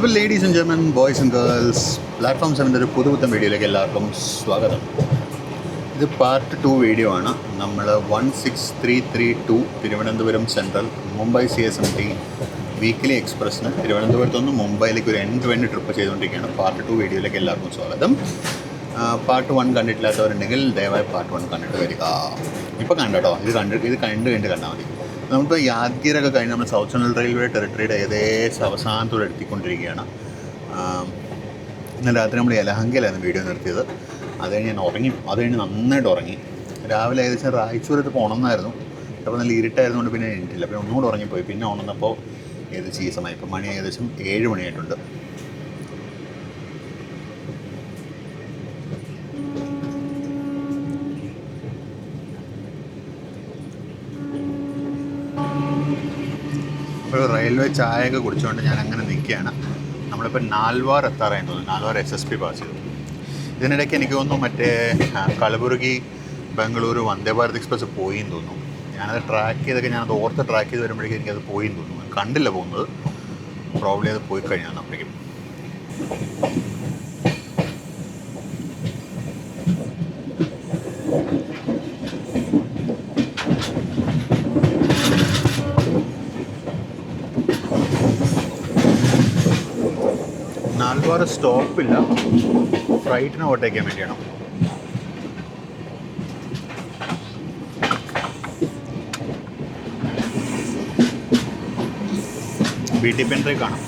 അപ്പോൾ ladies and gentlemen, boys and girls, platform 7 ഒരു പുതുപുത്തൻ വീഡിയോയിലേക്ക് എല്ലാവർക്കും സ്വാഗതം. ഇത് പാർട്ട് 2 വീഡിയോ ആണ്. നമ്മൾ 16332 Thiruvananthapuram central Mumbai CSMT weekly എക്സ്പ്രസ്സിന് തിരുവനന്തപുരത്ത് നിന്ന് മുംബൈയിലേക്ക് ഒരു എൻഡ് ടു എൻഡ് ട്രിപ്പ് ചെയ്തുകൊണ്ടിരിക്കുകയാണ്. പാർട്ട് 2 വീഡിയോയിലേക്ക് എല്ലാവർക്കും സ്വാഗതം. പാർട്ട് 1 കണ്ടിട്ടില്ലാത്തവരുണ്ടെങ്കിൽ ദയവായി പാർട്ട് 1 കണ്ടിട്ട് വരിക. ഇപ്പോൾ കണ്ടോ, ഇത് കണ്ട് കണ്ടാൽ മതി. നമുക്ക് യാദ്ഗിരൊക്കെ കഴിഞ്ഞ് നമ്മൾ സൗത്ത് സെൻട്രൽ റെയിൽവേ ടെറിട്ടറിയുടെ ഏകദേശം അവസാനത്തോടെ എത്തിക്കൊണ്ടിരിക്കുകയാണ്. ഇന്നലെ രാത്രി നമ്മൾ യലഹങ്കയിലായിരുന്നു വീഡിയോ നിർത്തിയത്. അത് കഴിഞ്ഞ് ഞാൻ ഉറങ്ങി. അത് കഴിഞ്ഞ് നന്നായിട്ട് ഉറങ്ങി. രാവിലെ ഏകദേശം റായ്ചൂരത്ത് പോകണമെന്നായിരുന്നു. അപ്പോൾ നല്ല ഇരുട്ടായതുകൊണ്ട് പിന്നെ എണീറ്റില്ല. പിന്നെ ഒന്നുകൂടെ ഉറങ്ങിപ്പോയി. പിന്നെ ഉണർന്നപ്പോൾ ഏകദേശം ഈ സമയം ഇപ്പം മണി ഏകദേശം 7 മണിയായിട്ടുണ്ട്. ഒരു റെയിൽവേ ചായയൊക്കെ കുടിച്ചുകൊണ്ട് ഞാൻ അങ്ങനെ നിൽക്കുകയാണ്. നമ്മളിപ്പോൾ നാൽവാർ എത്താറായി തോന്നുന്നു. നാൽവാർ SSP പാസ് ചെയ്തു. ഇതിനിടയ്ക്ക് എനിക്ക് തോന്നുന്നു മറ്റേ കലബുർഗി ബംഗളൂരു വന്ദേ ഭാരത് എക്സ്പ്രസ് പോയി എന്ന് തോന്നുന്നു. ഞാനത് ട്രാക്ക് ചെയ്തൊക്കെ ഞാനത് ഓർത്ത് ട്രാക്ക് ചെയ്ത് വരുമ്പോഴേക്കും എനിക്കത് പോയി എന്ന് തോന്നുന്നു. കണ്ടില്ല പോകുന്നത്. പ്രോബ്ലി അത് പോയി കഴിഞ്ഞാൽ അപ്പോഴേക്കും. നാൽവാർ സ്റ്റോപ്പില്ല, ഫ്ലൈറ്റിന് ഓവർടേക്കാൻ വേണ്ടിയാണ്. BT പെൻട്രി കാണാം.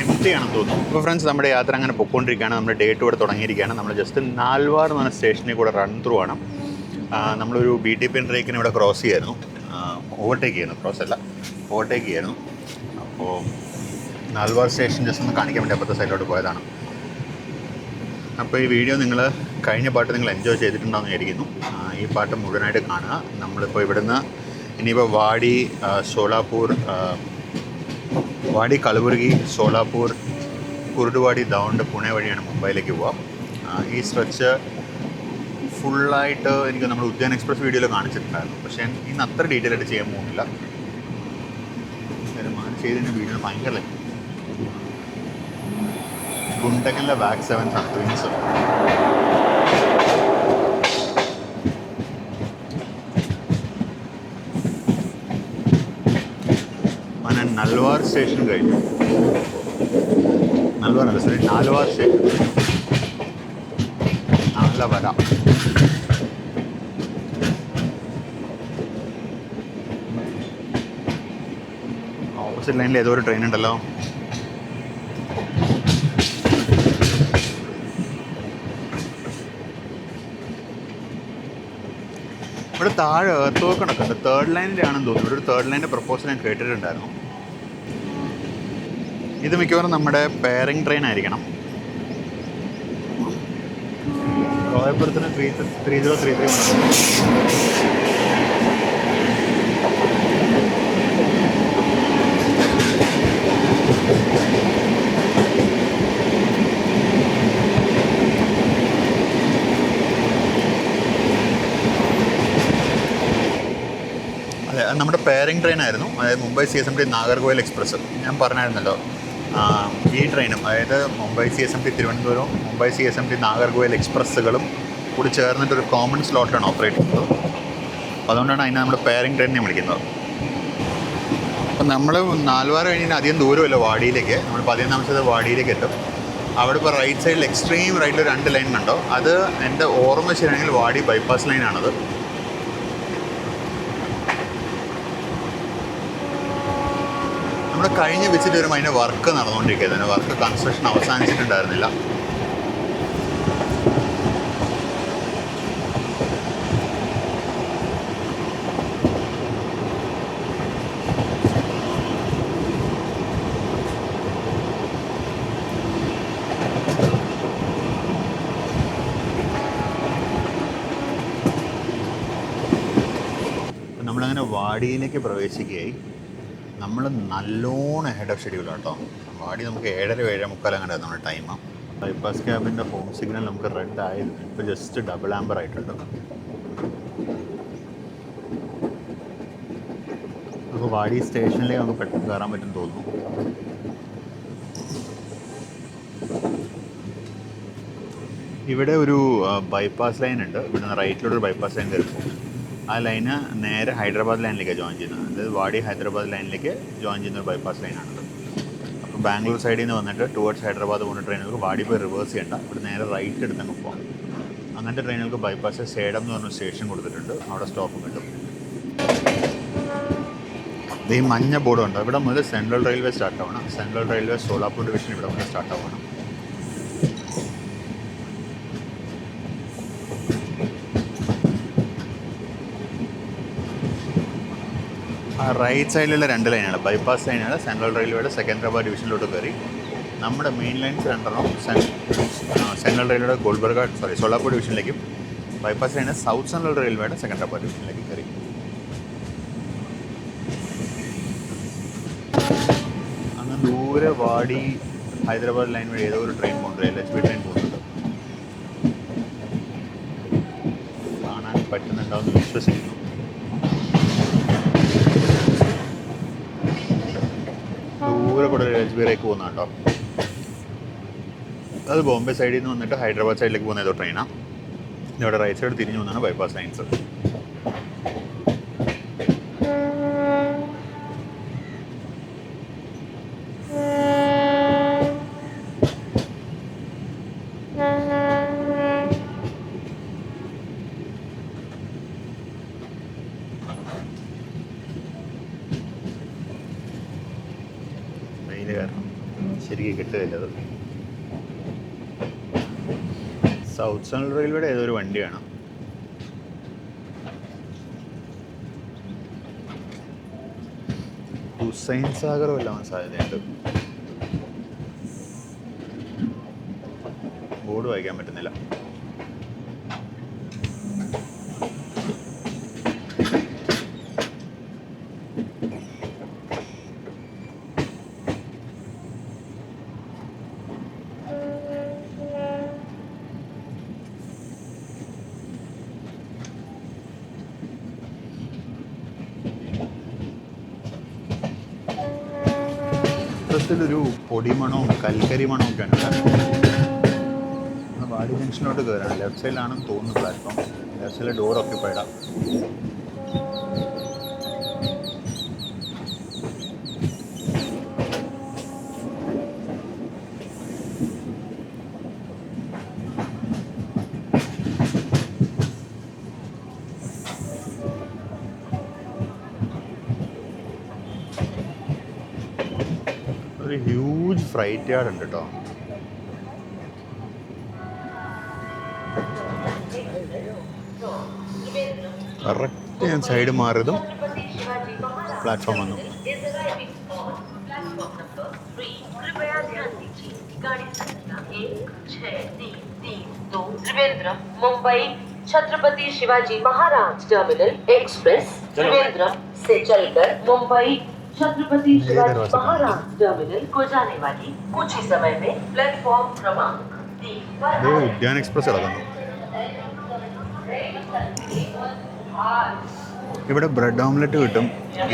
എംപ്റ്റി ആണെന്ന് തോന്നുന്നു. അപ്പോൾ ഫ്രണ്ട്സ്, നമ്മുടെ യാത്ര അങ്ങനെ പൊയ്ക്കൊണ്ടിരിക്കുകയാണ്. നമ്മുടെ ഡേ 2 ഇവിടെ തുടങ്ങിയിരിക്കുകയാണ്. നമ്മൾ ജസ്റ്റ് നാൽവാർ എന്ന് പറഞ്ഞ സ്റ്റേഷനിൽ കൂടെ റൺ ത്രൂ ആണ്. നമ്മളൊരു BT പെൻട്രേക്കിന് ഇവിടെ ക്രോസ് ചെയ്യായിരുന്നു. ഓവർടേക്ക് ചെയ്യുന്നു, ക്രോസ് അല്ല, ഓവർടേക്ക് ചെയ്യായിരുന്നു. അപ്പോൾ നാൽവാർ സ്റ്റേഷൻ ജസ്റ്റ് ഒന്ന് കാണിക്കാൻ വേണ്ടി അപ്പുറത്തെ സൈഡിലോട്ട് പോയതാണ്. അപ്പോൾ ഈ വീഡിയോ നിങ്ങൾ കഴിഞ്ഞ പാട്ട് നിങ്ങൾ എൻജോയ് ചെയ്തിട്ടുണ്ടാകുമെന്ന് വിചാരിക്കുന്നു. ഈ പാട്ട് മുഴുവനായിട്ട് കാണുക. നമ്മളിപ്പോൾ ഇവിടുന്ന് ഇനിയിപ്പോൾ വാടി, സോലാപൂർ, വാടി, കലബുർഗി, സോലാപൂർ, കുർഡുവാടി, ദൗണ്ട്, പുणे വഴിയാണ് മുംബൈയിലേക്ക് പോവാം. ഈ സ്ട്രെച്ച് ഫുള്ളായിട്ട് എനിക്ക് നമ്മൾ ഉദ്യാൻ എക്സ്പ്രസ് വീഡിയോയിൽ കാണിച്ചിട്ടുണ്ടായിരുന്നു. പക്ഷേ ഇന്ന് അത്ര ഡീറ്റെയിൽ ആയിട്ട് ചെയ്യാൻ പോകുന്നില്ല. ചെയ്തതിൻ്റെ വീഡിയോ ഭയങ്കര ഗുണ്ടക്കലിലെ വാക് 7 ആണ് ട്വിൻസ്. അങ്ങനെ നൽവാർ സ്റ്റേഷൻ കഴിഞ്ഞു. നൽവാർ അല്ല, സോറി, നാൽവാർ സ്റ്റേഷൻ. നാലവര. ഓപ്പോസിറ്റ് ലൈനിൽ ഏതോ ഒരു ട്രെയിൻ ഉണ്ടല്ലോ. ഇവിടെ താഴെ എർത്ത് വർക്ക് നടക്കുന്നുണ്ട്. 3rd ലൈനിൻ്റെ ആണെന്ന് തോന്നുന്നു. ഇവിടെ ഒരു 3rd ലൈനിൻ്റെ പ്രപ്പോസൽ ഞാൻ കേട്ടിട്ടുണ്ടായിരുന്നു. ഇത് മിക്കവാറും നമ്മുടെ പെയറിംഗ് ട്രെയിൻ ആയിരിക്കണം. കോയപ്പുറത്തിന് 3033 അതെ, നമ്മുടെ പെയറിംഗ് ട്രെയിൻ ആയിരുന്നു. അതായത് മുംബൈ CSMT നാഗർകോയിൽ എക്സ്പ്രസ്. ഞാൻ പറഞ്ഞായിരുന്നല്ലോ, ഈ ട്രെയിനും, അതായത് മുംബൈ CSMT തിരുവനന്തപുരം, മുംബൈ CSMT നാഗർകോയിൽ എക്സ്പ്രസ്സുകളും കൂടി ചേർന്നിട്ടൊരു കോമൺ സ്ലോട്ടിലാണ് ഓപ്പറേറ്റ് ചെയ്യുന്നത്. അപ്പോൾ അതുകൊണ്ടാണ് അതിനെ നമ്മൾ പെയറിംഗ് ട്രെയിനിനെ വിളിക്കുന്നത്. അപ്പം നമ്മൾ നാൽവാർ കഴിഞ്ഞാൽ അധികം ദൂരമല്ല വാടിയിലേക്ക്. നമ്മളിപ്പോൾ അധികം താമസിച്ചത് വാടിയിലേക്ക് എത്തും. അവിടെ ഇപ്പോൾ റൈറ്റ് സൈഡിൽ എക്സ്ട്രീം റൈറ്റിൽ 2 ലൈൻ ഉണ്ടോ, അത് എൻ്റെ ഓർമ്മ ശരിയാണെങ്കിൽ വാടി ബൈപ്പാസ് ലൈനാണത്. നമ്മുടെ കഴിഞ്ഞ വിസിറ്റ് വരുമ്പോൾ അതിൻ്റെ വർക്ക് നടന്നുകൊണ്ടിരിക്കുകയായിരുന്നു. അതിൻ്റെ വർക്ക് കൺസ്ട്രക്ഷൻ അവസാനിച്ചിട്ടുണ്ടായിരുന്നില്ല. നമ്മളങ്ങനെ വാടിയിലേക്ക് പ്രവേശിക്കുകയായി. നമ്മൾ നല്ലോണം ഹെഡ് ഓഫ് ഷെഡ്യൂളാണ് കേട്ടോ. വാടി നമുക്ക് 7:30 7:45 അങ്ങനെ നമ്മുടെ ടൈം. ബൈപ്പാസ് ക്യാബിൻ്റെ ഹോം സിഗ്നൽ നമുക്ക് റെഡ് ആയിരുന്നു. ഇപ്പോൾ ജസ്റ്റ് ഡബിൾ ആംബർ ആയിട്ടുണ്ട്. അപ്പോൾ വാടി സ്റ്റേഷനിലേക്ക് നമുക്ക് പെട്ടെന്ന് കയറാൻ പറ്റും തോന്നുന്നു. ഇവിടെ ഒരു ബൈപ്പാസ് ലൈൻ ഉണ്ട്. ഇവിടുന്ന് റൈറ്റിലോട്ടൊരു ബൈപ്പാസ് ലൈൻ കയറുമ്പോൾ ആ ലൈന് നേരെ ഹൈദരാബാദ് ലൈനിലേക്കാണ് ജോയിൻ ചെയ്യുന്നത്. അതായത് വാടി ഹൈദരാബാദ് ലൈനിലേക്ക് ജോയിൻ ചെയ്യുന്ന ഒരു ബൈപ്പാസ് ലൈനാണത്. അപ്പോൾ ബാംഗ്ലൂർ സൈഡിൽ നിന്ന് വന്നിട്ട് ടുവേർഡ്സ് ഹൈദരാബാദ് പോകുന്ന ട്രെയിനുകൾക്ക് വാടി പോയി റിവേഴ്സ് ചെയ്യേണ്ട, ഇവിടെ നേരെ റൈറ്റ് എടുത്തങ്ങ് പോകാം. അങ്ങനത്തെ ട്രെയിനുകൾക്ക് ബൈപ്പാസ് സേഡം എന്ന് പറഞ്ഞ സ്റ്റേഷൻ കൊടുത്തിട്ടുണ്ട്, അവിടെ സ്റ്റോപ്പും കിട്ടും. ഇത് ഈ മഞ്ഞ ബോർഡ് ഉണ്ട്. ഇവിടെ മുതൽ സെൻട്രൽ റെയിൽവേ സ്റ്റാർട്ട് ആവണം. സെൻട്രൽ റെയിൽവേ സോലാപ്പൂർ ഡിവിഷൻ ഇവിടെ മുതൽ സ്റ്റാർട്ട് ആവണം. ആ റൈറ്റ് സൈഡിലുള്ള 2 ലൈനാണ് ബൈപ്പാസ് ലൈനാണ്. സെൻട്രൽ റെയിൽവേയുടെ സെക്കൻഡറാബാദ് ഡിവിഷനിലോട്ട് കയറി നമ്മുടെ മെയിൻ ലൈൻസ് 2 സെൻട്രൽ റെയിൽവേയുടെ Solapur ഡിവിഷനിലേക്കും, bypass line south central റെയിൽവേയുടെ സെക്കൻഡറാബാദ് ഡിവിഷനിലേക്ക് കയറി. അങ്ങ് ദൂരെ വാടി ഹൈദരാബാദ് ലൈൻ വഴി ഏതോ ഒരു ട്രെയിൻ പോകുന്നുണ്ട്, LHB ട്രെയിൻ പോകുന്നുണ്ട്. കാണാൻ പറ്റുന്നുണ്ടാവുമെന്ന് വിശ്വസിക്കുന്നു. ദൂരെ കൂടെ LHB പോകുന്ന കേട്ടോ. അത് ബോംബെ സൈഡിൽ നിന്ന് വന്നിട്ട് ഹൈദരാബാദ് സൈഡിലേക്ക് പോകുന്ന ഏതോ ട്രെയിനാണ്. ഇവിടെ റൈറ്റ് സൈഡ് തിരിഞ്ഞു വന്നാണ് ബൈപ്പാസ് ലൈൻസ്. വെയിൽ കാരണം ശരിക്കും കിട്ടുകയില്ലത്. സൗത്ത് സെൻട്രൽ റെയിൽവേയുടെ ഏതൊരു വണ്ടിയാണ്. ഹുസൈൻ സാഗർ വല്ലാൻ സാധ്യതയുണ്ട്. ബോർഡ് വായിക്കാൻ പറ്റുന്നില്ല. ഒരു പൊടിമണവും കൽക്കരി മണവും ഒക്കെ ഉണ്ട്. വാടി ജംഗ്ഷനിലോട്ട് കയറാണ്. ലെഫ്റ്റ് സൈഡിലാണെന്ന് തോന്നുന്നു പ്ലാറ്റ്ഫോം. ലെഫ്റ്റ് സൈഡിലെ ഡോർ ഓക്യുപ്പൈഡാ. ഒരു ഹ്യൂജ് ഫ്രൈറ്റ് യാർഡ് ഉണ്ട് കേട്ടോ. കറക്റ്റ് ഞാൻ സൈഡ് മാറിയതും പ്ലാറ്റ്ഫോം വന്നു. मुंबई छत्रपति शिवाजी महाराज टर्मिनल एक्सप्रेस त्रिवेंद्रम से चलकर मुंबई छत्रपति शिवाजी महाराज टर्मिनल को जाने वाली कुछ ही समय में प्लेटफॉर्म क्रमांक 3 पर ഉദ്യാൻ എക്സ്പ്രസ് കിടക്കുന്നു. ഇവിടെ ബ്രെഡ് ഓംലെറ്റ് കിട്ടും,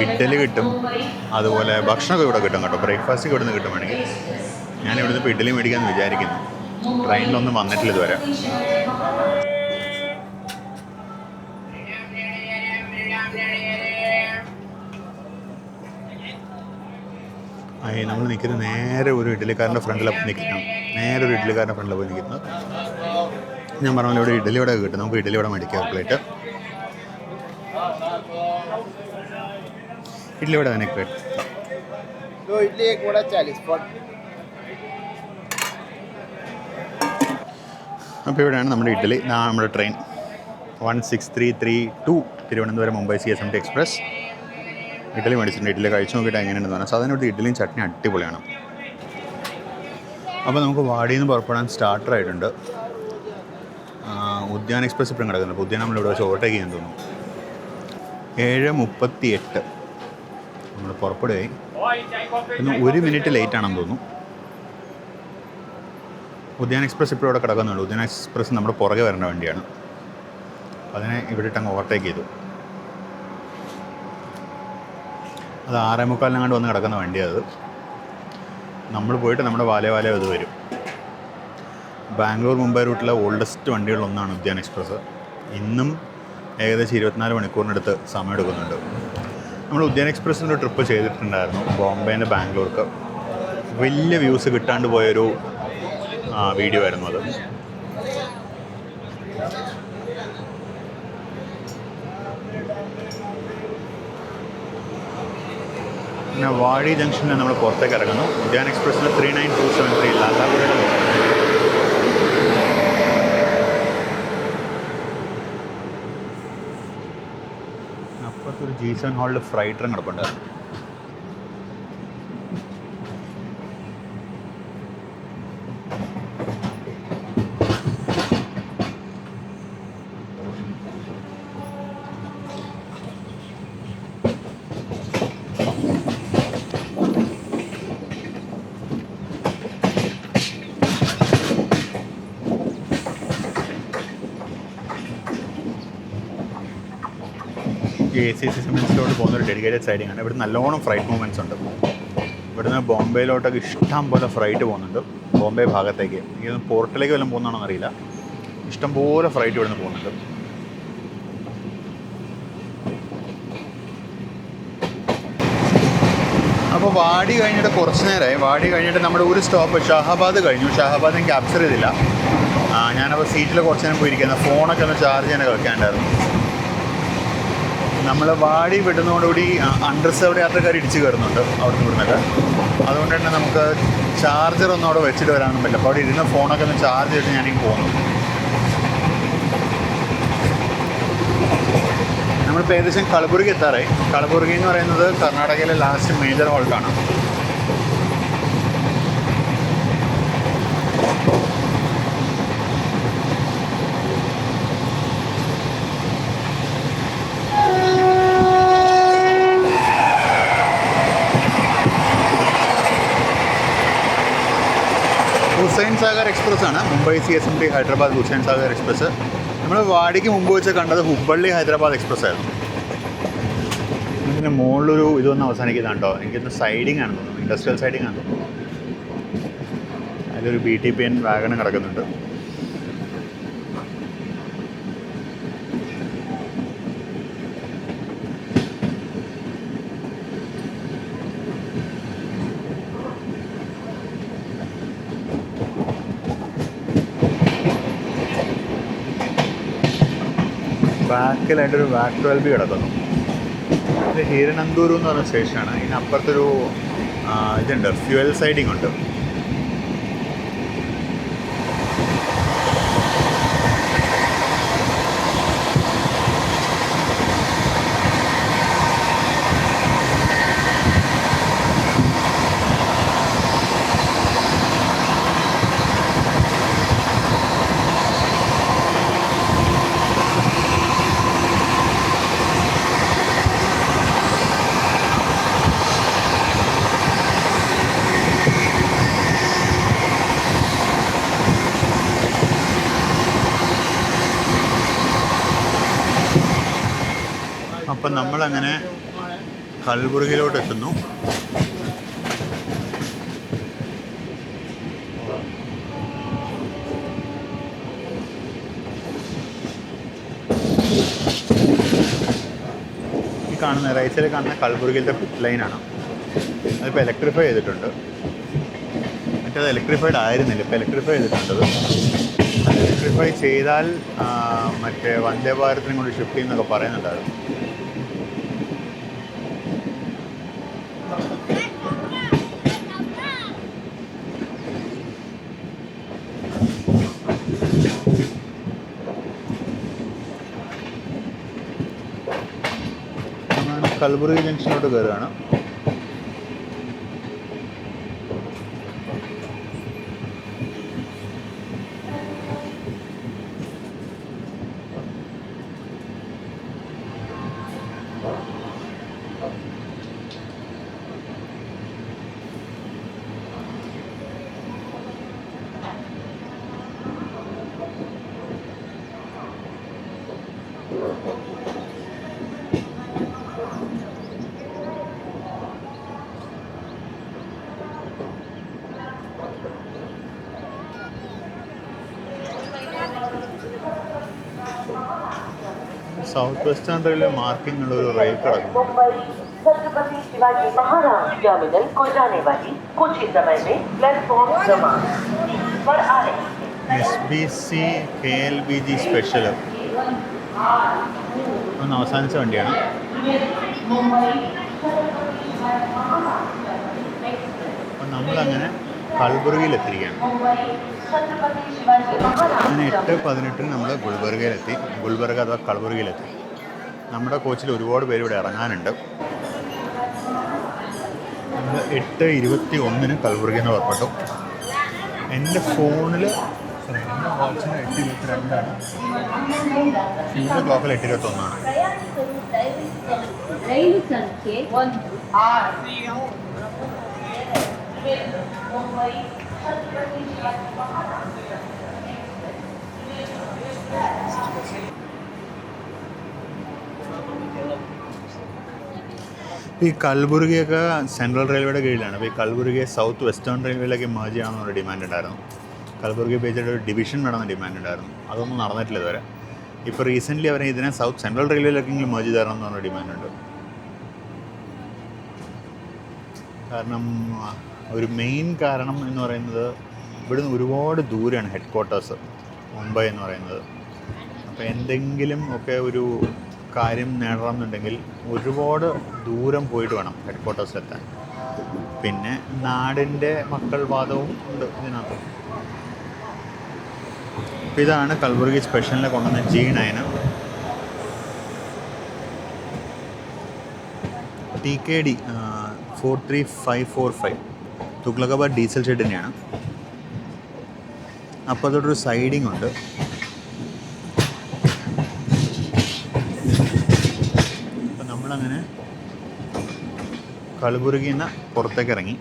ഇഡ്ഡലി കിട്ടും, അതുപോലെ ഭക്ഷണമൊക്കെ ഇവിടെ കിട്ടും കേട്ടോ. ബ്രേക്ക്ഫാസ്റ്റ് ഇവിടെ നിന്ന് കിട്ടും. വേണമെങ്കിൽ ഞാൻ ഇവിടുന്ന് ഇപ്പോൾ ഇഡ്ഡലി മേടിക്കാമെന്ന് വിചാരിക്കുന്നു. ട്രെയിനിലൊന്നും വന്നിട്ടില്ല ഇതുവരെ. നമ്മൾ നിൽക്കുന്നത് നേരെ ഒരു ഇഡ്ഡലിക്കാരൻ്റെ ഫ്രണ്ടിലാണ് നിൽക്കണം. നേരെ ഒരു ഇഡ്ഡലിക്കാരൻ്റെ ഫ്രണ്ടിലാണ് പോയി നിൽക്കുന്നത്. ഞാൻ പറഞ്ഞ ഇവിടെ ഇഡ്ഡലി ഇവിടെ കിട്ടും. നമുക്ക് ഇഡ്ഡലി ഇവിടെ മേടിക്കാം. പ്ലേറ്റ് ഇഡ്ഡലി ഇവിടെ തന്നെ പ്ലേറ്റ്. അപ്പോൾ ഇവിടെയാണ് നമ്മുടെ ഇഡ്ഡലി. ഇതാണ് നമ്മുടെ train 16332 Thiruvananthapuram Mumbai CSMT express. Idli മേടിച്ചിട്ടുണ്ട്. ഇഡ്ഡലി കഴിച്ചു നോക്കിയിട്ട് എങ്ങനെയുണ്ടെന്ന് പറഞ്ഞാൽ സാധാരണ ഇവിടുത്തെ ഇഡ്ഡലിയും ചട്നി അടിപൊളിയാണ്. അപ്പോൾ നമുക്ക് വാടിയിൽ നിന്ന് പുറപ്പെടാൻ സ്റ്റാർട്ടറായിട്ടുണ്ട്. ഉദ്യാൻ എക്സ്പ്രസ് ഇപ്പോഴും കിടക്കുന്നുണ്ട്. അപ്പോൾ ഉദ്യാൻ നമ്മളിവിടെ വെച്ച് ഓവർടേക്ക് ചെയ്യാൻ തോന്നുന്നു. 7:38 നമ്മൾ പുറപ്പെടുകയായി. ഇന്ന് 1 മിനിറ്റ് ലേറ്റാണെന്ന് തോന്നുന്നു. ഉദ്യാൻ എക്സ്പ്രസ് ഇപ്പോൾ ഇവിടെ കിടക്കുന്നുണ്ട്. ഉദ്യാൻ എക്സ്പ്രസ് നമ്മുടെ പുറകെ വരേണ്ട വണ്ടിയാണ്. അതിനെ ഇവിടെ ഇട്ടങ്ങ് ഓവർടേക്ക് ചെയ്തു. അത് 6:45 വന്ന് കിടക്കുന്ന വണ്ടിയാണ് അത്. നമ്മൾ പോയിട്ട് നമ്മുടെ വാലേ അത് വരും. ബാംഗ്ലൂർ മുംബൈ റൂട്ടിലെ ഓൾഡസ്റ്റ് വണ്ടികളിലൊന്നാണ് ഉദ്യാൻ എക്സ്പ്രസ്. ഇന്നും ഏകദേശം 24 മണിക്കൂറിനടുത്ത് സമയം എടുക്കുന്നുണ്ട്. നമ്മൾ ഉദ്യാൻ എക്സ്പ്രസ്സിൻ്റെ ഒരു ട്രിപ്പ് ചെയ്തിട്ടുണ്ടായിരുന്നു ബോംബെന്ന് ബാംഗ്ലൂർക്ക്. വലിയ വ്യൂസ് കിട്ടാണ്ട് പോയൊരു വീഡിയോ ആയിരുന്നു അത്. പിന്നെ വാടി ജംഗ്ഷനിൽ നമ്മൾ പുറത്തേക്ക് ഇറങ്ങുന്നു. ഉദ്യാൻ എക്സ്പ്രസ്സിന് 39273 ലാലാപുരയുടെ അപ്പുറത്തൊരു G7 ഹാളിൽ ഫ്രൈറ്ററും കിടപ്പുണ്ട്. ACC സിമെൻസിലോട്ട് പോകുന്നൊരു ഡെഡിക്കേറ്റഡ് സൈഡിങ് ആണ്. ഇവിടെ നല്ലോണം ഫ്ലൈറ്റ് മൂവ്മെൻറ്റ്സ് ഉണ്ട്. ഇവിടുന്ന് ബോംബെയിലോട്ടൊക്കെ ഇഷ്ടം പോലെ ഫ്ലൈറ്റ് പോകുന്നുണ്ട്. ബോംബെ ഭാഗത്തേക്ക് ഈ പോർട്ടിലേക്ക് വല്ലതും പോകുന്നതാണോ അറിയില്ല. ഇഷ്ടംപോലെ ഫ്ലൈറ്റ് ഇവിടുന്ന് പോകുന്നുണ്ട്. അപ്പോൾ വാടി കഴിഞ്ഞിട്ട് കുറച്ച് നേരമായി. വാടി കഴിഞ്ഞിട്ട് നമ്മുടെ ഒരു സ്റ്റോപ്പ് ഷാഹാബാദ് കഴിഞ്ഞു. ഷാഹാബാദ് ഞാൻ ക്യാപ്ചർ ചെയ്തില്ല. ഞാനപ്പോൾ സീറ്റിൽ കുറച്ച് നേരം പോയിരിക്കുന്നത്. ഫോണൊക്കെ ഒന്ന് ചാർജ് ചെയ്യാനൊക്കെ വെക്കാനുണ്ടായിരുന്നു. നമ്മൾ വാടി വിടുന്നതോടുകൂടി അൺറിസർവ്ഡ് യാത്രക്കാർ ഇടിച്ച് കയറുന്നുണ്ട് അവിടെ നിന്ന് ഇവിടുന്നൊക്കെ. അതുകൊണ്ട് തന്നെ നമുക്ക് ചാർജറൊന്നും അവിടെ വെച്ചിട്ട് വരാനൊന്നും പറ്റില്ല. അപ്പോൾ അവിടെ ഇരുന്ന ഫോണൊക്കെ ഒന്ന് ചാർജ് ചെയ്തിട്ട് ഞാനിങ്ങ് പോകുന്നു. നമ്മളിപ്പോൾ ഏകദേശം കളബുർഗി എത്താറായി. കളബുർഗി എന്ന് പറയുന്നത് കർണാടകയിലെ ലാസ്റ്റ് മേജർ ഹോൾട്ടാണ്. ഹുസൈൻ സാഗർ എക്സ്പ്രസ് ആണ്. Mumbai CSMT Hyderabad Hussain Sagar express. നമ്മൾ വാടിക്ക് മുമ്പ് വെച്ച് കണ്ടത് ഹുബ്ബള്ളി ഹൈദരാബാദ് എക്സ്പ്രസ് ആയിരുന്നു. ഇതിൻ്റെ മുകളിലൊരു ഇതൊന്നും അവസാനിക്കുന്നുണ്ടോ? എനിക്കൊന്ന് സൈഡിങ് ആണ് തോന്നുന്നു, ഇൻഡസ്ട്രിയൽ സൈഡിങ് ആണ് തോന്നുന്നു. അതിലൊരു BTPN വാഗണും കിടക്കുന്നുണ്ട്. ബാക്കിലായിട്ടൊരു വാക് 12B കിടക്കുന്നു. ഇത് ഹീരനന്ദൂരു എന്ന് പറഞ്ഞ സ്റ്റേഷനാണ്. ഇതിനപ്പുറത്തൊരു ഇതുണ്ട്, ഫ്യുവൽ സൈഡിങ് ഉണ്ട്. അപ്പം നമ്മളങ്ങനെ കൽബുർഗിയിലോട്ട് എത്തുന്നു. ഈ കാണുന്ന റൈറ്റ് സൈഡിൽ കാണുന്ന കൽബുർഗിയിലത്തെ പിറ്റ് ലൈനാണ്. അതിപ്പോൾ ഇലക്ട്രിഫൈ ചെയ്തിട്ടുണ്ട്. മറ്റേത് ഇലക്ട്രിഫൈഡ് ആയിരുന്നില്ല, ഇപ്പോൾ ഇലക്ട്രിഫൈ ചെയ്തിട്ടുണ്ടത്. ഇലക്ട്രിഫൈ ചെയ്താൽ മറ്റേ വന്ദേ ഭാരതിനെ കൊണ്ട് ഷിഫ്റ്റ് ചെയ്യുന്നൊക്കെ പറയുന്നുണ്ടായിരുന്നു. കൽബുർഗി ജംഗ്ഷനിലോട്ട് കയറുകയാണ്. സൗത്ത് വെസ്റ്റേൺ റെയിൽവേ മാർക്കിംഗ് ഉള്ള ഒരു റെയിൽ കിടക്കുന്നു. मुंबई छत्रपति शिवाजी महाराज टर्मिनल को जाने वाली कुछ ही समय में प्लेटफॉर्म क्रमांक पर आ रही है। SBC KLBG സ്പെഷ്യൽ ഒന്ന് അവസാനിച്ച വണ്ടിയാണ്. അപ്പം നമ്മളങ്ങനെ കൽബുർഗിയിലെത്തിയിരിക്കുകയാണ്. അങ്ങനെ 8:18 നമ്മൾ ഗുൽബർഗയിലെത്തി. ഗുൽബർഗ അഥവാ കൽബുർഗിയിലെത്തി. നമ്മുടെ കോച്ചിൽ ഒരുപാട് പേര് ഇവിടെ ഇറങ്ങാനുണ്ട്. നമ്മൾ 8:21 കൽബുർഗിയിൽ നിന്ന് പുറപ്പെട്ടു. എൻ്റെ ഫോണിൽ എൻ്റെ വാച്ചിന് 8:22 ഇവിടെ ക്ലോക്കിൽ 8:21. ರೈಲು ಸಂಖ್ಯೆ 1 ഈ കൽബുർഗിയൊക്കെ സെൻട്രൽ റെയിൽവേയുടെ കീഴിലാണ്. അപ്പോൾ ഈ കൽബുർഗിയെ സൗത്ത് വെസ്റ്റേൺ റെയിൽവേയിലേക്ക് മേജ് ചെയ്യണമെന്നൊരു ഡിമാൻഡ് ഉണ്ടായിരുന്നു. കൽബുർഗി ബേസ്ഡ് ഒരു ഡിവിഷൻ വേണമെന്ന് ഡിമാൻഡ് ഉണ്ടായിരുന്നു. അതൊന്നും നടന്നിട്ടില്ല ഇതുവരെ. ഇപ്പോൾ റീസെൻ്റ്ലി അവരെ ഇതിനെ സൗത്ത് സെൻട്രൽ റെയിൽവേയിലേക്കെങ്കിലും മേജ് ചെയ്ത് തരണം എന്ന് പറഞ്ഞ ഡിമാൻഡുണ്ട്. കാരണം ഒരു മെയിൻ കാരണം എന്ന് പറയുന്നത് ഇവിടുന്ന് ഒരുപാട് ദൂരെയാണ് ഹെഡ് ക്വാർട്ടേഴ്സ് മുംബൈ എന്ന് പറയുന്നത്. അപ്പോൾ എന്തെങ്കിലും ഒക്കെ ഒരു കാര്യം നേടണമെന്നുണ്ടെങ്കിൽ ഒരുപാട് ദൂരം പോയിട്ട് വേണം ഹെഡ് ക്വാർട്ടേഴ്സിലെത്താൻ. പിന്നെ നാടിൻ്റെ മക്കൾ വാദവും ഉണ്ട് ഇതിനകത്ത്. അപ്പോൾ ഇതാണ് കൽബുർഗി സ്പെഷ്യലിനെ കൊണ്ടുവന്ന G9 TKD 43545 Tughlakabad diesel shed തന്നെയാണ്. അപ്പോൾ അതൊരു സൈഡിങ് ഉണ്ട്. അപ്പം നമ്മളങ്ങനെ കൽബുർഗിയിൽ നിന്ന് പുറത്തേക്ക് ഇറങ്ങി.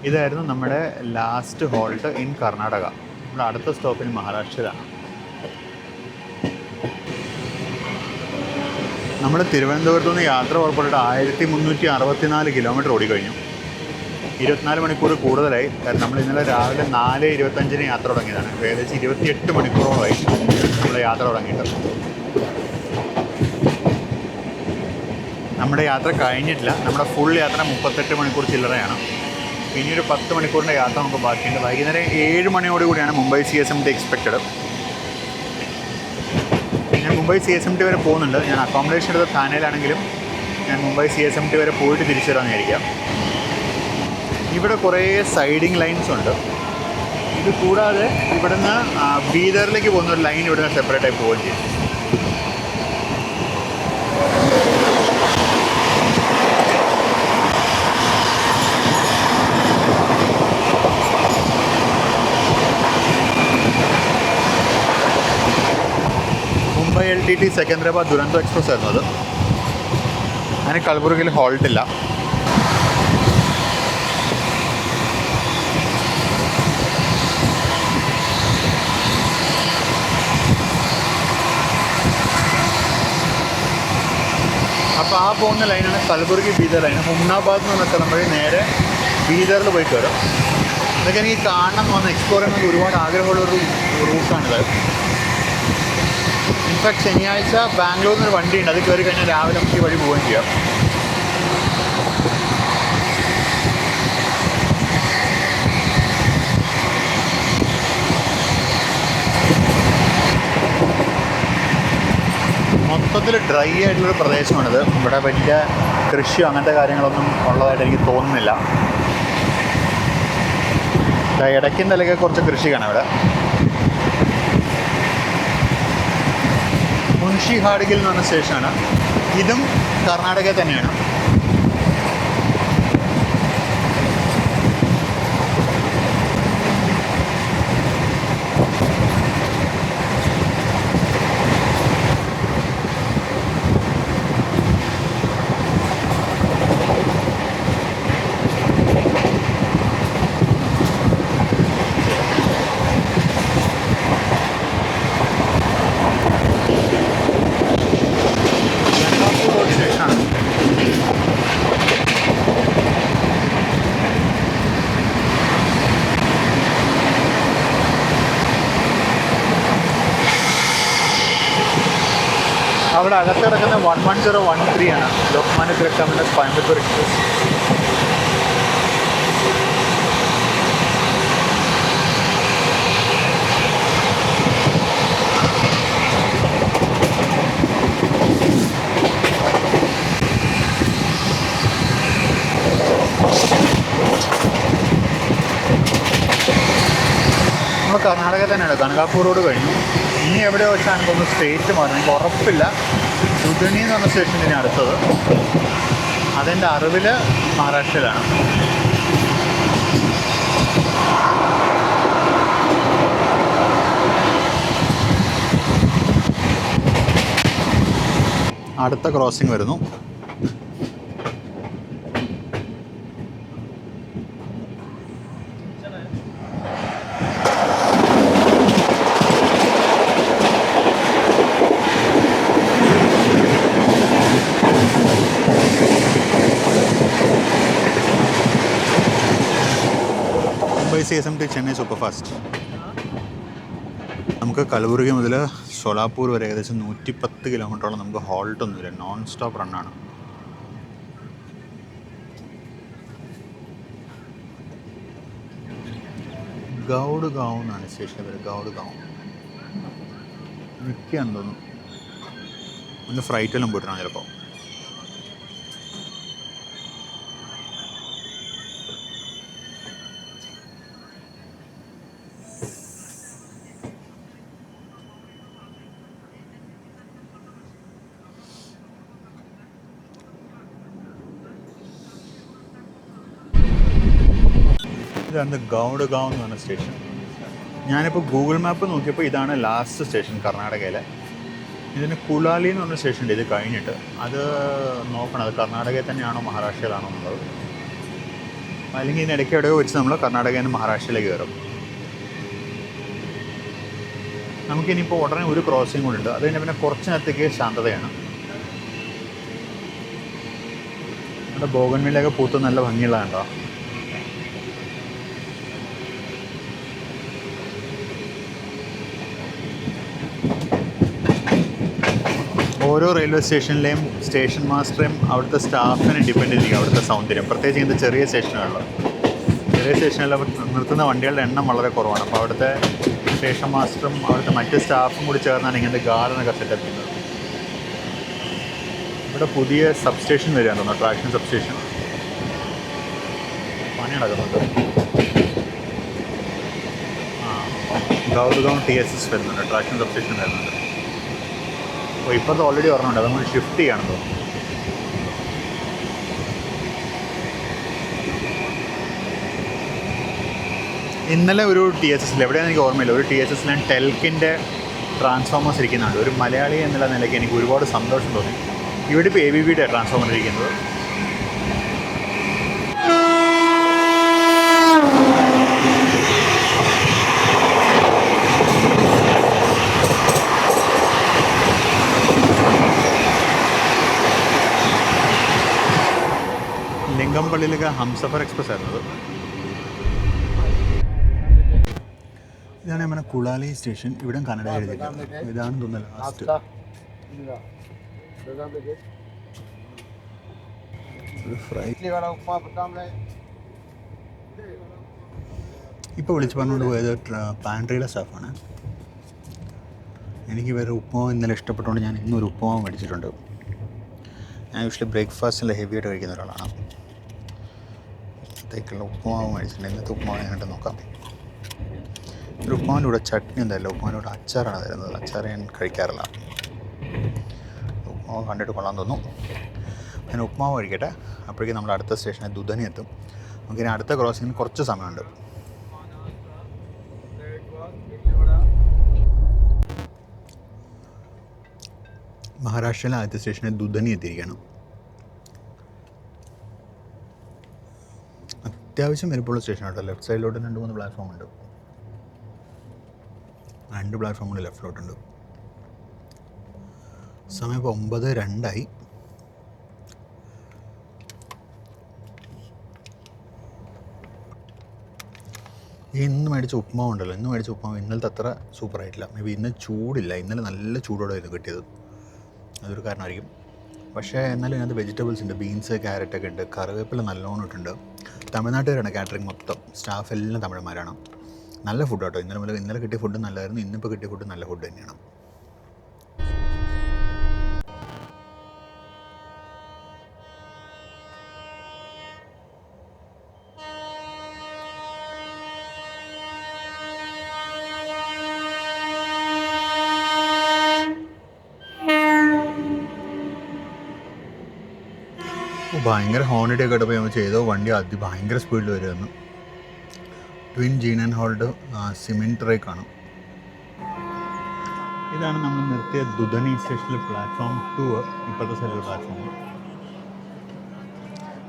ഇതായിരുന്നു നമ്മുടെ ലാസ്റ്റ് ഹോൾട്ട് ഇൻ കർണാടക. നമ്മുടെ അടുത്ത സ്റ്റോപ്പിന് മഹാരാഷ്ട്രയിലാണ്. നമ്മൾ തിരുവനന്തപുരത്തു നിന്ന് യാത്ര പുറപ്പെട്ടിട്ട് 1364 കിലോമീറ്റർ ഓടിക്കഴിഞ്ഞു. 24 മണിക്കൂർ കൂടുതലായി. കാരണം നമ്മൾ ഇന്നലെ രാവിലെ 4:25 യാത്ര തുടങ്ങിയതാണ്. ഏകദേശം 28 മണിക്കൂറോളമായി നമ്മൾ യാത്ര തുടങ്ങിയിട്ട്. നമ്മുടെ യാത്ര കഴിഞ്ഞിട്ടില്ല. നമ്മുടെ ഫുൾ യാത്ര 38 മണിക്കൂർ ചില്ലറയാണ്. ഇനി ഒരു 10 മണിക്കൂറിൻ്റെ യാത്ര നമുക്ക് ബാക്കിയുണ്ട്. വൈകുന്നേരം 7 മണിയോടുകൂടിയാണ് മുംബൈ CSMT എക്സ്പെക്റ്റഡ്. ഞാൻ മുംബൈ CSMT വരെ പോകുന്നുണ്ട്. ഞാൻ അക്കോമഡേഷൻ എടുത്ത താനയിലാണെങ്കിലും ഞാൻ മുംബൈ CSMT വരെ പോയിട്ട് തിരിച്ചു വരാമെന്ന് വിചാരിക്കാം. ഇവിടെ കുറേ സൈഡിങ് ലൈൻസ് ഉണ്ട്. ഇത് കൂടാതെ ഇവിടുന്ന് ബീദറിലേക്ക് പോകുന്ന ഒരു ലൈൻ ഇവിടുന്ന് സെപ്പറേറ്റായി പോവുകയും ചെയ്യും. മുംബൈ LTT സെക്കന്ദരാബാദ് ദുരന്തോ എക്സ്പ്രസ് ആയിരുന്നു അത്. അതിന് കൽബുർഗിയിൽ ഹോൾട്ടില്ല. അപ്പോൾ ആ പോകുന്ന ലൈനാണ് കൽബുർഗി ബീദർ ലൈൻ. ഹുംനാബാദ് എന്ന് പറഞ്ഞ സ്ഥലം വഴി നേരെ ബീദറിൽ പോയി കയറും. ഇതൊക്കെ എനിക്ക് കാണണം എന്ന് വന്ന് എക്സ്പ്ലോർ ചെയ്യണമെന്ന് ഒരുപാട് ആഗ്രഹമുള്ളൊരു റൂട്ടാണിത്. ഇൻഫാക്ട് ശനിയാഴ്ച ബാംഗ്ലൂരിൽ നിന്നൊരു വണ്ടിയുണ്ട്. അത് കയറി കഴിഞ്ഞാൽ രാവിലെ നമുക്ക് ഈ വഴി പോവുകയും ചെയ്യാം. മൊത്തത്തിൽ ഡ്രൈ ആയിട്ടുള്ളൊരു പ്രദേശമാണിത്. ഇവിടെ വലിയ കൃഷിയോ അങ്ങനത്തെ കാര്യങ്ങളൊന്നും ഉള്ളതായിട്ട് എനിക്ക് തോന്നുന്നില്ല. ഇടയ്ക്കും തലയ്ക്ക് കുറച്ച് കൃഷി കാണാം ഇവിടെ. മുൻഷി ഹാഡ്ഗിൽ എന്ന് പറഞ്ഞ സ്റ്റേഷനാണ്. ഇതും കർണാടക തന്നെയാണ്. സ്റ്റേഷനാണ്. അവിടെ അകത്ത് കിടക്കുന്ന 11013 ആണ് ലോക്മാന്യ തിലക് ടെർമിനസ് കോയമ്പത്തൂർ എക്സ്പ്രസ്. നമ്മൾ കർണാടക തന്നെയാണ്. കനകാപൂർ റോഡ് കഴിഞ്ഞു. ഇനി എവിടെ വെച്ചാണ് തോന്നുന്നു സ്റ്റേറ്റ് മാറുന്നത്, എനിക്ക് ഉറപ്പില്ല. ദുധനി എന്ന് പറഞ്ഞ സ്റ്റേഷൻ ഇനി അടുത്തത്. അതെൻ്റെ അറിവിൽ മഹാരാഷ്ട്രയിലാണ്. അടുത്ത ക്രോസിംഗ് വരുന്നു. CSMT Chennai super fast. നമുക്ക് കലബുർഗി മുതൽ സോലാപൂർ വരെ ഏകദേശം 110 കിലോമീറ്ററോളം നമുക്ക് ഹോൾട്ടൊന്നുമില്ല, നോൺ സ്റ്റോപ്പ് റണ്ണാണ്. ഗൗഡ് ഗാവ് എന്നാണ് സ്റ്റേഷൻ്റെ പേര്. ഗൗഡ് ഗാവ് മിക്കാന്ന് തോന്നുന്നു. ഒന്ന് ഫ്ലൈറ്റെല്ലാം പോയിട്ടാണ് ചിലപ്പോൾ. ഇതാണ് ഗൗഡ് ഗാവ് എന്ന് പറഞ്ഞ സ്റ്റേഷൻ. ഞാനിപ്പോൾ ഗൂഗിൾ മാപ്പ് നോക്കിയപ്പോൾ ഇതാണ് ലാസ്റ്റ് സ്റ്റേഷൻ കർണാടകയിലെ. ഇതിന് കുലാലി എന്ന് പറഞ്ഞ സ്റ്റേഷനുണ്ട് ഇത് കഴിഞ്ഞിട്ട്. അത് നോക്കണം, അത് കർണാടകയിൽ തന്നെയാണോ മഹാരാഷ്ട്രയിലാണോ എന്നുള്ളത്. അല്ലെങ്കിൽ ഇതിനിടയ്ക്ക് എവിടെയോ വെച്ച് നമ്മൾ കർണാടകയിൽ നിന്ന് മഹാരാഷ്ട്രയിലേക്ക് കയറും. നമുക്കിനിയിപ്പോൾ ഉടനെ ഒരു ക്രോസിംഗ് കൂടെ ഉണ്ട്. അത് കഴിഞ്ഞാൽ പിന്നെ കുറച്ച് നേരത്തേക്ക് ശാന്തതയാണ്. നമ്മുടെ ബോഗൻവില്ലയൊക്കെ പൂത്ത് നല്ല ഭംഗിയുള്ളതാണ്ടോ. ഓരോ റെയിൽവേ സ്റ്റേഷനിലെയും സ്റ്റേഷൻ മാസ്റ്ററേയും അവിടുത്തെ സ്റ്റാഫിനെ ഡിപ്പെൻഡ് ചെയ്തിരിക്കും അവിടുത്തെ സൗന്ദര്യം. പ്രത്യേകിച്ച് ഇങ്ങനത്തെ ചെറിയ സ്റ്റേഷനുകളിൽ നിർത്തുന്ന വണ്ടികളുടെ എണ്ണം വളരെ കുറവാണ്. അപ്പോൾ അവിടുത്തെ സ്റ്റേഷൻ മാസ്റ്ററും അവിടുത്തെ മറ്റ് സ്റ്റാഫും കൂടി ചേർന്നാണ് ഇങ്ങനത്തെ ഗാർഡനൊക്കെ സെറ്റപ്പ് ചെയ്യുന്നത്. ഇവിടെ പുതിയ സബ് സ്റ്റേഷൻ വരികയാണ് തോന്നുന്നു, ട്രാക്ഷൻ സബ് സ്റ്റേഷൻ. പണി നടക്കുന്നുണ്ട്. ഗൗഡ്ഗാവ് TSS വരുന്നുണ്ട്, ട്രാക്ഷൻ സബ് സ്റ്റേഷൻ വരുന്നുണ്ട്. അപ്പോൾ ഇപ്പോഴത്തെ ഓൾറെഡി പറഞ്ഞുണ്ട്, അതുകൊണ്ട് ഷിഫ്റ്റ് ചെയ്യണമെന്ന് തോന്നുന്നു. ഇന്നലെ ഒരു TSS എവിടെയാണെന്ന് എനിക്ക് ഓർമ്മയില്ല, ഒരു TSS ടെൽക്കിൻ്റെ ട്രാൻസ്ഫോമേഴ്സ് ഇരിക്കുന്നുണ്ട്. ഒരു മലയാളി എന്നുള്ള നിലയ്ക്ക് എനിക്ക് ഒരുപാട് സന്തോഷം തോന്നി. ഇവിടെ ഇപ്പോൾ ABBയുടെ ട്രാൻസ്ഫോമർ ഇരിക്കുന്നത്. ലിംഗംപള്ളിയിലേക്ക് ഹംസഫർ എക്സ്പ്രസ് ആയിരുന്നത്. ഇതാണ് നമ്മുടെ കുളാലി സ്റ്റേഷൻ. ഇവിടെ കന്നഡ എഴുതിയിട്ടുണ്ട്. ഇതാണെന്ന് തോന്നുന്നു ലാസ്റ്റ്. ഇപ്പോൾ വിളിച്ച് പറഞ്ഞുകൊണ്ട് പോയത് പാൻട്രിയുടെ സ്റ്റാഫാണ്. എനിക്ക് വേറെ ഉപ്പുമാവ് ഇന്നലെ ഇഷ്ടപ്പെട്ടുകൊണ്ട് ഞാൻ ഇന്നൊരു ഉപ്പുമാവ് മേടിച്ചിട്ടുണ്ട്. ഞാൻ യൂഷ്വലി ബ്രേക്ക്ഫാസ്റ്റിൽ ഹെവിയായിട്ട് കഴിക്കുന്ന ഒരാളാണ്. ഇന്നത്തേക്കുള്ള ഉപ്പുമാവ് മേടിച്ചിട്ടുണ്ട്. ഇന്നത്തെ ഉപ്പുമാവ് ഞാനിട്ട് നോക്കാം. ഒരു ഉപ്പുമാവിൻ്റെ കൂടെ ചട്നി എന്തായാലും, ഉപ്പുമാവിൻ്റെ കൂടെ അച്ചാറാണ് തരുന്നത്. അച്ചാർ ഞാൻ കഴിക്കാറില്ല. ഉപ്പുമാവ് കണ്ടിട്ട് കൊള്ളാൻ തോന്നുന്നു. ഞാൻ ഉപ്പുമാവ് കഴിക്കട്ടെ. അപ്പോഴേക്കും നമ്മൾ അടുത്ത സ്റ്റേഷനിൽ ദുധനി എത്തും. നമുക്കിനി അടുത്ത ക്രോസിങ്ങിന് കുറച്ച് സമയമുണ്ട്. മഹാരാഷ്ട്രയിലെ ആദ്യത്തെ സ്റ്റേഷനിൽ ദുധനി എത്തിയിരിക്കുകയാണ്. അത്യാവശ്യം വലുപ്പമുള്ള സ്റ്റേഷനാണ്. ലെഫ്റ്റ് സൈഡിലോട്ട് 2-3 പ്ലാറ്റ്ഫോം ഉണ്ട്. 2 പ്ലാറ്റ്ഫോമുകൾ ലെഫ്റ്റിലോട്ടുണ്ട്. സമയം ഇപ്പോൾ 9:02. ഇന്ന് മേടിച്ച ഉപ്മാവ് ഉണ്ടല്ലോ, ഇന്ന് മേടിച്ച ഉപ്മാവ് ഇന്നലത്തെ അത്ര സൂപ്പറായിട്ടില്ല. മേ ബി ഇന്ന് ചൂടില്ല. ഇന്നലെ നല്ല ചൂടോടെ ആയിരുന്നു കിട്ടിയത്. അതൊരു കാരണമായിരിക്കും. പക്ഷേ എന്നാലും ഇതിനകത്ത് വെജിറ്റബിൾസ് ഉണ്ട്, ബീൻസ്, ക്യാരറ്റൊക്കെ ഉണ്ട്, കറിവേപ്പില നല്ലോണം ഇട്ടുണ്ട്. തമിഴ്നാട്ടുകാരാണ് കാറ്ററിംഗ് മൊത്തം, സ്റ്റാഫ് എല്ലാം തമിഴന്മാരാണ്. നല്ല ഫുഡ് കേട്ടോ. ഇന്നലെ കിട്ടിയ ഫുഡ് നല്ലതായിരുന്നു, ഇന്നിപ്പോൾ കിട്ടിയ ഫുഡ് നല്ല ഫുഡ് തന്നെയാണ്. ഭയങ്കര ഹോണിഡേ ഒക്കെ ഇട്ടപ്പോൾ നമ്മൾ ചെയ്തോ വണ്ടി ഭയങ്കര സ്പീഡിൽ വരുമായിരുന്നു. ട്വിൻ ജീൻ ആൻഡ് ഹോൾഡ് സിമെൻറ്റ് ട്രേക്കാണ്. ഇതാണ് നമ്മൾ നിർത്തിയ ദുധനി സ്റ്റേഷനിൽ പ്ലാറ്റ്ഫോം 2, ഇപ്പോഴത്തെ സൈഡിൽ പ്ലാറ്റ്ഫോം.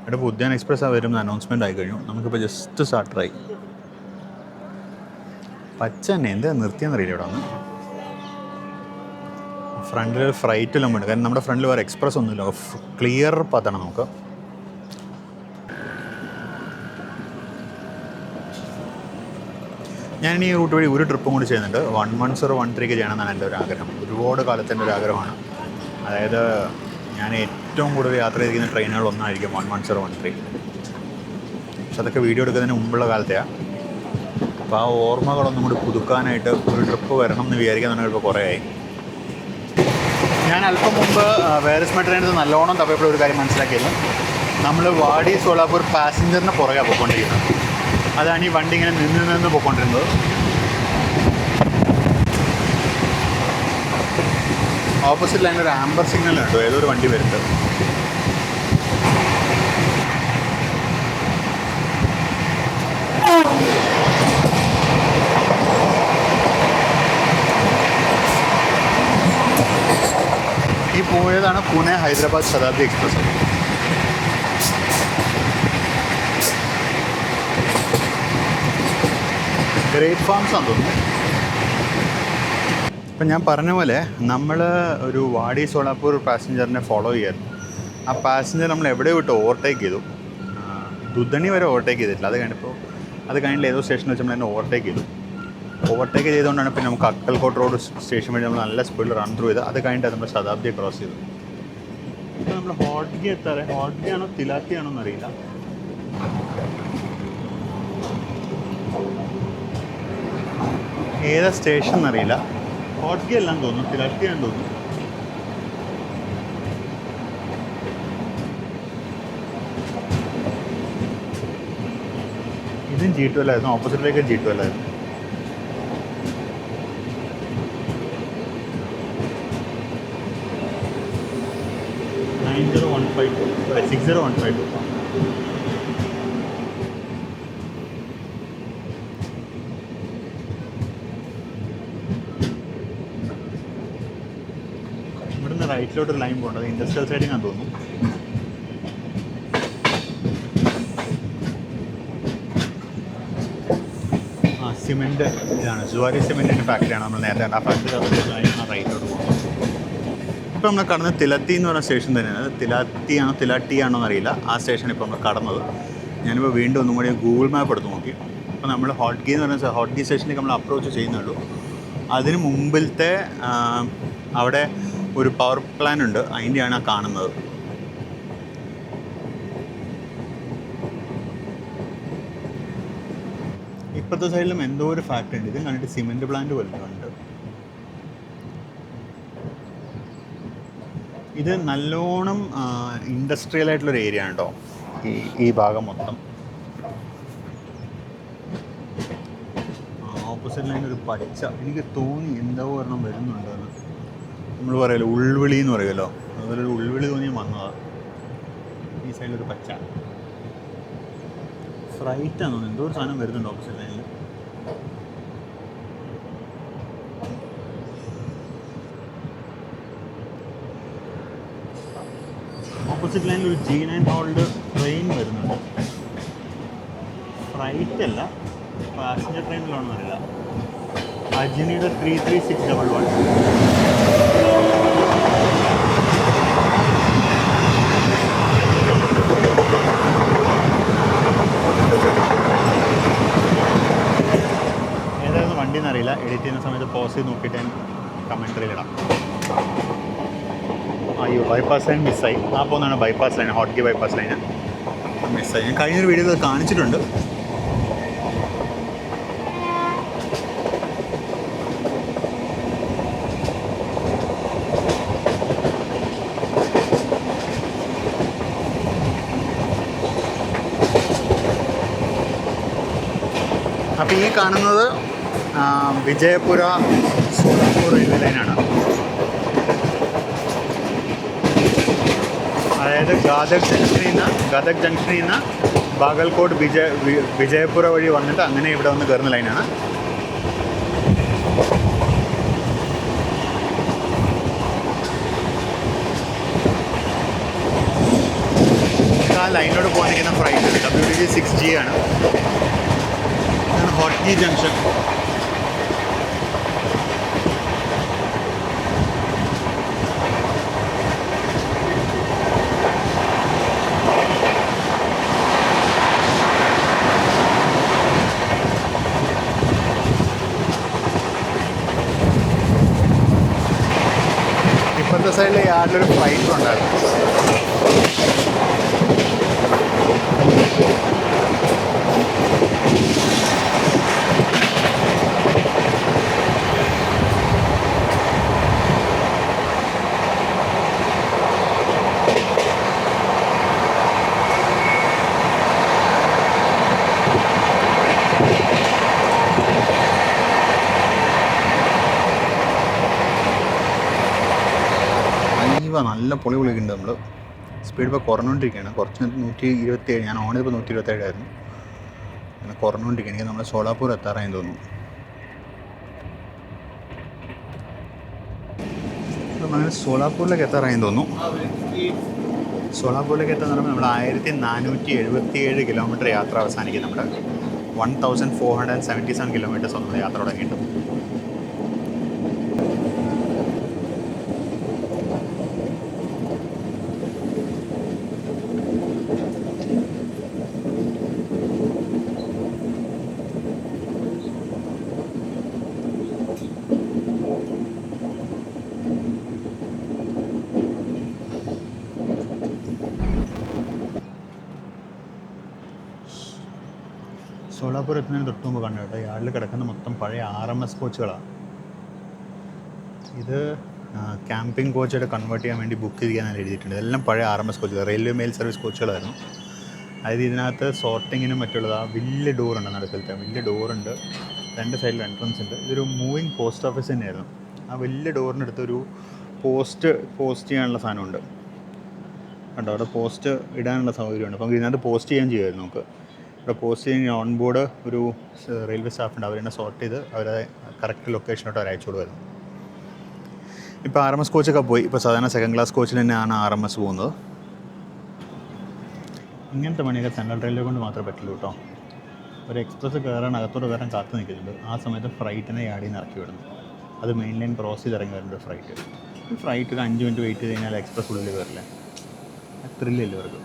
ഇവിടെ ഉദ്യാൻ എക്സ്പ്രസ് വരുമ്പോൾ അനൗൺസ്മെൻ്റ് ആയി കഴിഞ്ഞു. നമുക്കിപ്പോൾ ജസ്റ്റ് സ്റ്റാർട്ടറായി. പച്ച തന്നെ എന്താ നിർത്തിയെന്നറിയില്ല ഇവിടെ വന്ന്. ഫ്രണ്ടിൽ ഫ്രൈറ്റെല്ലാം ഉണ്ട്, കാരണം നമ്മുടെ ഫ്രണ്ടിൽ വേറെ എക്സ്പ്രസ് ഒന്നുമില്ല, ക്ലിയർ പാത്താണ് നമുക്ക്. ഞാൻ ഈ റൂട്ട് വഴി ഒരു ട്രിപ്പും കൂടി ചെയ്യുന്നുണ്ട്. 110 130 ചെയ്യണമെന്നാണ് എൻ്റെ ഒരു ആഗ്രഹം. ഒരുപാട് കാലത്തിൻ്റെ ഒരു ആഗ്രഹമാണ്. അതായത് ഞാൻ ഏറ്റവും കൂടുതൽ യാത്ര ചെയ്തിരിക്കുന്ന ട്രെയിനുകളൊന്നായിരിക്കും 110 130. പക്ഷെ അതൊക്കെ വീഡിയോ എടുക്കുന്നതിന് മുമ്പുള്ള കാലത്തെയാണ്. അപ്പോൾ ആ ഓർമ്മകളൊന്നും കൂടി പുതുക്കാനായിട്ട് ഒരു ട്രിപ്പ് വരണം എന്ന് വിചാരിക്കാൻ തന്നെ ഇപ്പോൾ കുറേ ആയി. ഞാൻ അല്പം മുമ്പ് വേറസ് മെട്രേനത്ത് നല്ലോണം തപ്പയപ്പോൾ ഒരു കാര്യം മനസ്സിലാക്കിയത്, നമ്മൾ വാടി സോളാപൂർ പാസഞ്ചറിന് പുറകെ പോയിക്കൊണ്ടിരിക്കുന്നത്. അതാണ് ഈ വണ്ടി ഇങ്ങനെ നിന്ന് പോയിക്കൊണ്ടിരുന്നത്. ഓപ്പോസിറ്റ് ലൈനിൽ ഒരു ആംബർ സിഗ്നൽ ഉണ്ടോ, ഏതൊരു വണ്ടി വരുന്നത്. ഈ പോയതാണ് പൂനെ ഹൈദരാബാദ് ശതാബ്ദി എക്സ്പ്രസ്. ഗ്രേറ്റ് ഫാംസ് ആണെന്ന് തോന്നുന്നു. ഇപ്പം ഞാൻ പറഞ്ഞ പോലെ നമ്മൾ ഒരു വാടി സോളാപൂർ പാസഞ്ചറിനെ ഫോളോ ചെയ്യായിരുന്നു. ആ പാസഞ്ചർ നമ്മൾ എവിടെ വിട്ട് ഓവർടേക്ക് ചെയ്തു, ദുധനി വരെ ഓവർടേക്ക് ചെയ്തിട്ടില്ല. അത് കഴിഞ്ഞിട്ട് ഏതോ സ്റ്റേഷനിൽ വെച്ച് നമ്മൾ തന്നെ ഓവർടേക്ക് ചെയ്തു. ഓവർടേക്ക് ചെയ്തുകൊണ്ടാണ് പിന്നെ നമുക്ക് അക്കൽക്കോട്ട് റോഡ് സ്റ്റേഷൻ വഴി നമ്മൾ നല്ല സ്പീഡിൽ റൺ ത്രൂ ചെയ്ത് അത് കഴിഞ്ഞിട്ട് നമ്മൾ ശതാബ്ദിയെ ക്രോസ് ചെയ്തു. ഇപ്പോൾ നമ്മൾ ഹോട്ട്ഗി എത്താറ്, ഹോട്ട്ഗി ആണോ തിലാത്തി ആണോ എന്നറിയില്ല. ഏതാ സ്റ്റേഷൻ എന്നറിയില്ല. ഹോട്ട്ഗി എല്ലാം തോന്നുന്നു, തിലാത്തി ആണെന്ന് തോന്നുന്നു. ഇതും G12 ആയിരുന്നു, ഓപ്പോസിറ്റിലേക്ക് G12 ആയിരുന്നു. ഇവിടുന്ന് റൈറ്റിലോട്ടൊരു ലൈൻ പോകേണ്ടത് ഇൻഡസ്ട്രിയൽ സൈഡിങ്ങാന്ന് തോന്നുന്നു. സിമെൻറ്റ് ഇതാണ്, ജുവാരി സിമെൻറ്റിൻ്റെ ഫാക്ടറിയാണ്. നമ്മൾ നേരത്തെ ആ ഫാക്ടറി റൈറ്റിലോട്ട് പോകുന്നത്. ഇപ്പോൾ നമ്മൾ കടന്നത് തിലത്തി എന്ന് പറഞ്ഞ സ്റ്റേഷൻ തന്നെയാണ്. തിലാട്ടിയാണോ എന്നറിയില്ല. ആ സ്റ്റേഷൻ ഇപ്പോൾ നമ്മൾ കടന്നത്. ഞാനിപ്പോൾ വീണ്ടും ഒന്നും കൂടി ഗൂഗിൾ മാപ്പ് എടുത്ത് നോക്കി. അപ്പോൾ നമ്മൾ ഹോട്ട്ഗി എന്ന് പറഞ്ഞ ഹോട്ട്ഗി സ്റ്റേഷനിലേക്ക് നമ്മൾ അപ്രോച്ച് ചെയ്യുന്നുള്ളൂ. അതിന് മുമ്പിലത്തെ അവിടെ ഒരു പവർ പ്ലാന്റ് ഉണ്ട്, അതിൻ്റെയാണ് ആ കാണുന്നത്. ഇപ്പോഴത്തെ സൈഡിലും എന്തോ ഒരു ഫാക്ടറി ഉണ്ട്. ഇത് കണ്ടിട്ട് സിമെൻറ്റ് പ്ലാന്റ് പോലും ഉണ്ട്. ഇത് നല്ലോണം ഇൻഡസ്ട്രിയൽ ആയിട്ടുള്ളൊരു ഏരിയ ആണ് കേട്ടോ, ഈ ഭാഗം മൊത്തം. ഓപ്പോസിറ്റ് ലൈൻ ഒരു പച്ച, എനിക്ക് തോന്നി എന്തോ ഒരെണ്ണം വരുന്നുണ്ടെന്ന്. നമ്മൾ പറയുമല്ലോ ഉൾവിളി എന്ന് പറയുമല്ലോ, അതുപോലെ ഒരു ഉൾവിളി തോന്നി വന്നതാണ്. ഈ സൈഡിലൊരു പച്ച ഫ്രൈറ്റാന്ന് തോന്നുന്നു, എന്തോ ഒരു സാധനം വരുന്നുണ്ട് ഓപ്പോസിറ്റ് ലൈനിൽ. ഓപ്പോസിറ്റ് ലൈനിൽ ഒരു G9 ഹോൾഡ് ട്രെയിൻ വരുന്നുണ്ട്. ഫ്രൈറ്റ് അല്ല, പാസഞ്ചർ ട്രെയിനിലാണെന്ന് അറിയില്ല. അജിനിയുടെ 33611. ഏതായിരുന്നു വണ്ടി എന്നറിയില്ല. എഡിറ്റ് ചെയ്യുന്ന സമയത്ത് പോസ് ചെയ്ത് നോക്കിയിട്ട് ഞാൻ കമൻട്രിയിലിടാം. അയ്യോ ബൈപ്പാസ് ലൈൻ മിസ്സായി. ആ പോകുന്നതാണ് ബൈപ്പാസ് ലൈൻ, ഹോട്ട്ഗേ ബൈപ്പാസ് ലൈന് മിസ്സായി. ഞാൻ കഴിഞ്ഞൊരു വീഡിയോയിൽ അത് കാണിച്ചിട്ടുണ്ട്. അപ്പോൾ ഈ കാണുന്നത് വിജയപുര സോലാപൂർ റെയിൽവേ ലൈനാണ്. അതായത് ഗദക് ജംഗ്ഷനിൽ നിന്ന് ബാഗൽകോട്ട് വിജയപുര വഴി വന്നിട്ട് അങ്ങനെ ഇവിടെ വന്ന് കയറുന്ന ലൈനാണ്. ആ ലൈനിലോട്ട് പോകാനിരിക്കുന്ന ഫ്ലൈറ്റ് WDG 6G ആണ്. ഹോട്ട്ഗേ ജംഗ്ഷൻ. ഇപ്പോഴത്തെ സൈഡിൽ യാതൊരു ഫ്ലൈറ്റും ഉണ്ടായിരുന്നു. നല്ല പൊളി വിളിക്കുന്നുണ്ട്. നമ്മൾ സ്പീഡ് ഇപ്പോൾ കുറഞ്ഞുകൊണ്ടിരിക്കുകയാണ്. കുറച്ച് 127, ഞാൻ ഓൺ ചെയ്തപ്പോൾ 127 ആയിരുന്നു. അങ്ങനെ കുറഞ്ഞുകൊണ്ടിരിക്കുകയാണ്. എനിക്ക് നമ്മൾ സോലാപൂർ എത്താറായെന്ന് തോന്നുന്നു. അങ്ങനെ സോലാപൂരിലേക്ക് എത്താറായെന്ന് തോന്നുന്നു. സോലാപൂരിലേക്ക് എത്താന്ന് പറയുമ്പോൾ നമ്മൾ 1477 കിലോമീറ്റർ യാത്ര അവസാനിക്കും. നമ്മുടെ 1477 കിലോമീറ്റേഴ്സ് നമ്മൾ യാത്ര തുടങ്ങിയിട്ടുണ്ട്. സോലാപൂർ എത്തുന്നതിന് തൊട്ട് മുമ്പ് കണ്ടു കേട്ടോ, യാർഡിൽ കിടക്കുന്ന മൊത്തം പഴയ RMS കോച്ചുകളാണ്. ഇത് ക്യാമ്പിംഗ് കോച്ചായിട്ട് കൺവേർട്ട് ചെയ്യാൻ വേണ്ടി ബുക്ക് ചെയ്യാനാണ് എഴുതിയിട്ടുണ്ട്. ഇതെല്ലാം പഴയ RMS കോച്ചുകൾ, റെയിൽവേ മെയിൽ സർവീസ് കോച്ചുകളായിരുന്നു. അതായത് ഇതിനകത്ത് സോർട്ടിങ്ങിനും മറ്റുള്ളത്. ആ വലിയ ഡോറുണ്ട്, നടുക്കലത്തെ വലിയ ഡോറുണ്ട്, രണ്ട് സൈഡിൽ എൻട്രൻസ് ഉണ്ട്. ഇതൊരു മൂവിങ് പോസ്റ്റ് ഓഫീസ് തന്നെയായിരുന്നു. ആ വലിയ ഡോറിനടുത്ത് ഒരു പോസ്റ്റ് ചെയ്യാനുള്ള സാധനമുണ്ട് കണ്ടോ. അവിടെ പോസ്റ്റ് ഇടാനുള്ള സൗകര്യമുണ്ട്. അപ്പം ഇതിനകത്ത് പോസ്റ്റ് ചെയ്യാൻ ചെയ്യുമായിരുന്നു നമുക്ക്. ഇവിടെ പോസ്റ്റ് ചെയ്യുന്ന ഓൺ ബോർഡ് ഒരു റെയിൽവേ സ്റ്റാഫുണ്ട്. അവരെന്നെ സോർട്ട് ചെയ്ത് അവരെ കറക്റ്റ് ലൊക്കേഷനോട്ട് അവർ അയച്ചു കൊടുക്കുമായിരുന്നു. ഇപ്പോൾ RMS കോച്ചൊക്കെ പോയി. ഇപ്പോൾ സാധാരണ സെക്കൻഡ് ക്ലാസ് കോച്ചിൽ തന്നെയാണ് RMS പോകുന്നത്. ഇങ്ങനത്തെ പണിയൊക്കെ സെൻട്രൽ റെയിൽവേ കൊണ്ട് മാത്രമേ പറ്റുള്ളൂ കേട്ടോ. ഒരു എക്സ്പ്രസ് കയറാൻ അകത്തോട്ട് കയറാൻ കാത്തു നിൽക്കുന്നുണ്ട്. ആ സമയത്ത് ഫ്ലൈറ്റിനെ യാർഡിൽ നിന്ന് ഇറക്കി വിടുന്നു. അത് മെയിൻ ലൈൻ ക്രോസ് ചെയ്ത് ഇറങ്ങി വരുന്നുണ്ട് ഫ്ലൈറ്റ്. ഈ ഫ്ലൈറ്റ് ഒരു 5 മിനിറ്റ് വെയിറ്റ് ചെയ്ത് കഴിഞ്ഞാൽ എക്സ്പ്രസ് ഉള്ളിൽ കയറില്ല. ത്രില്ലില്ല ഇവർക്ക്.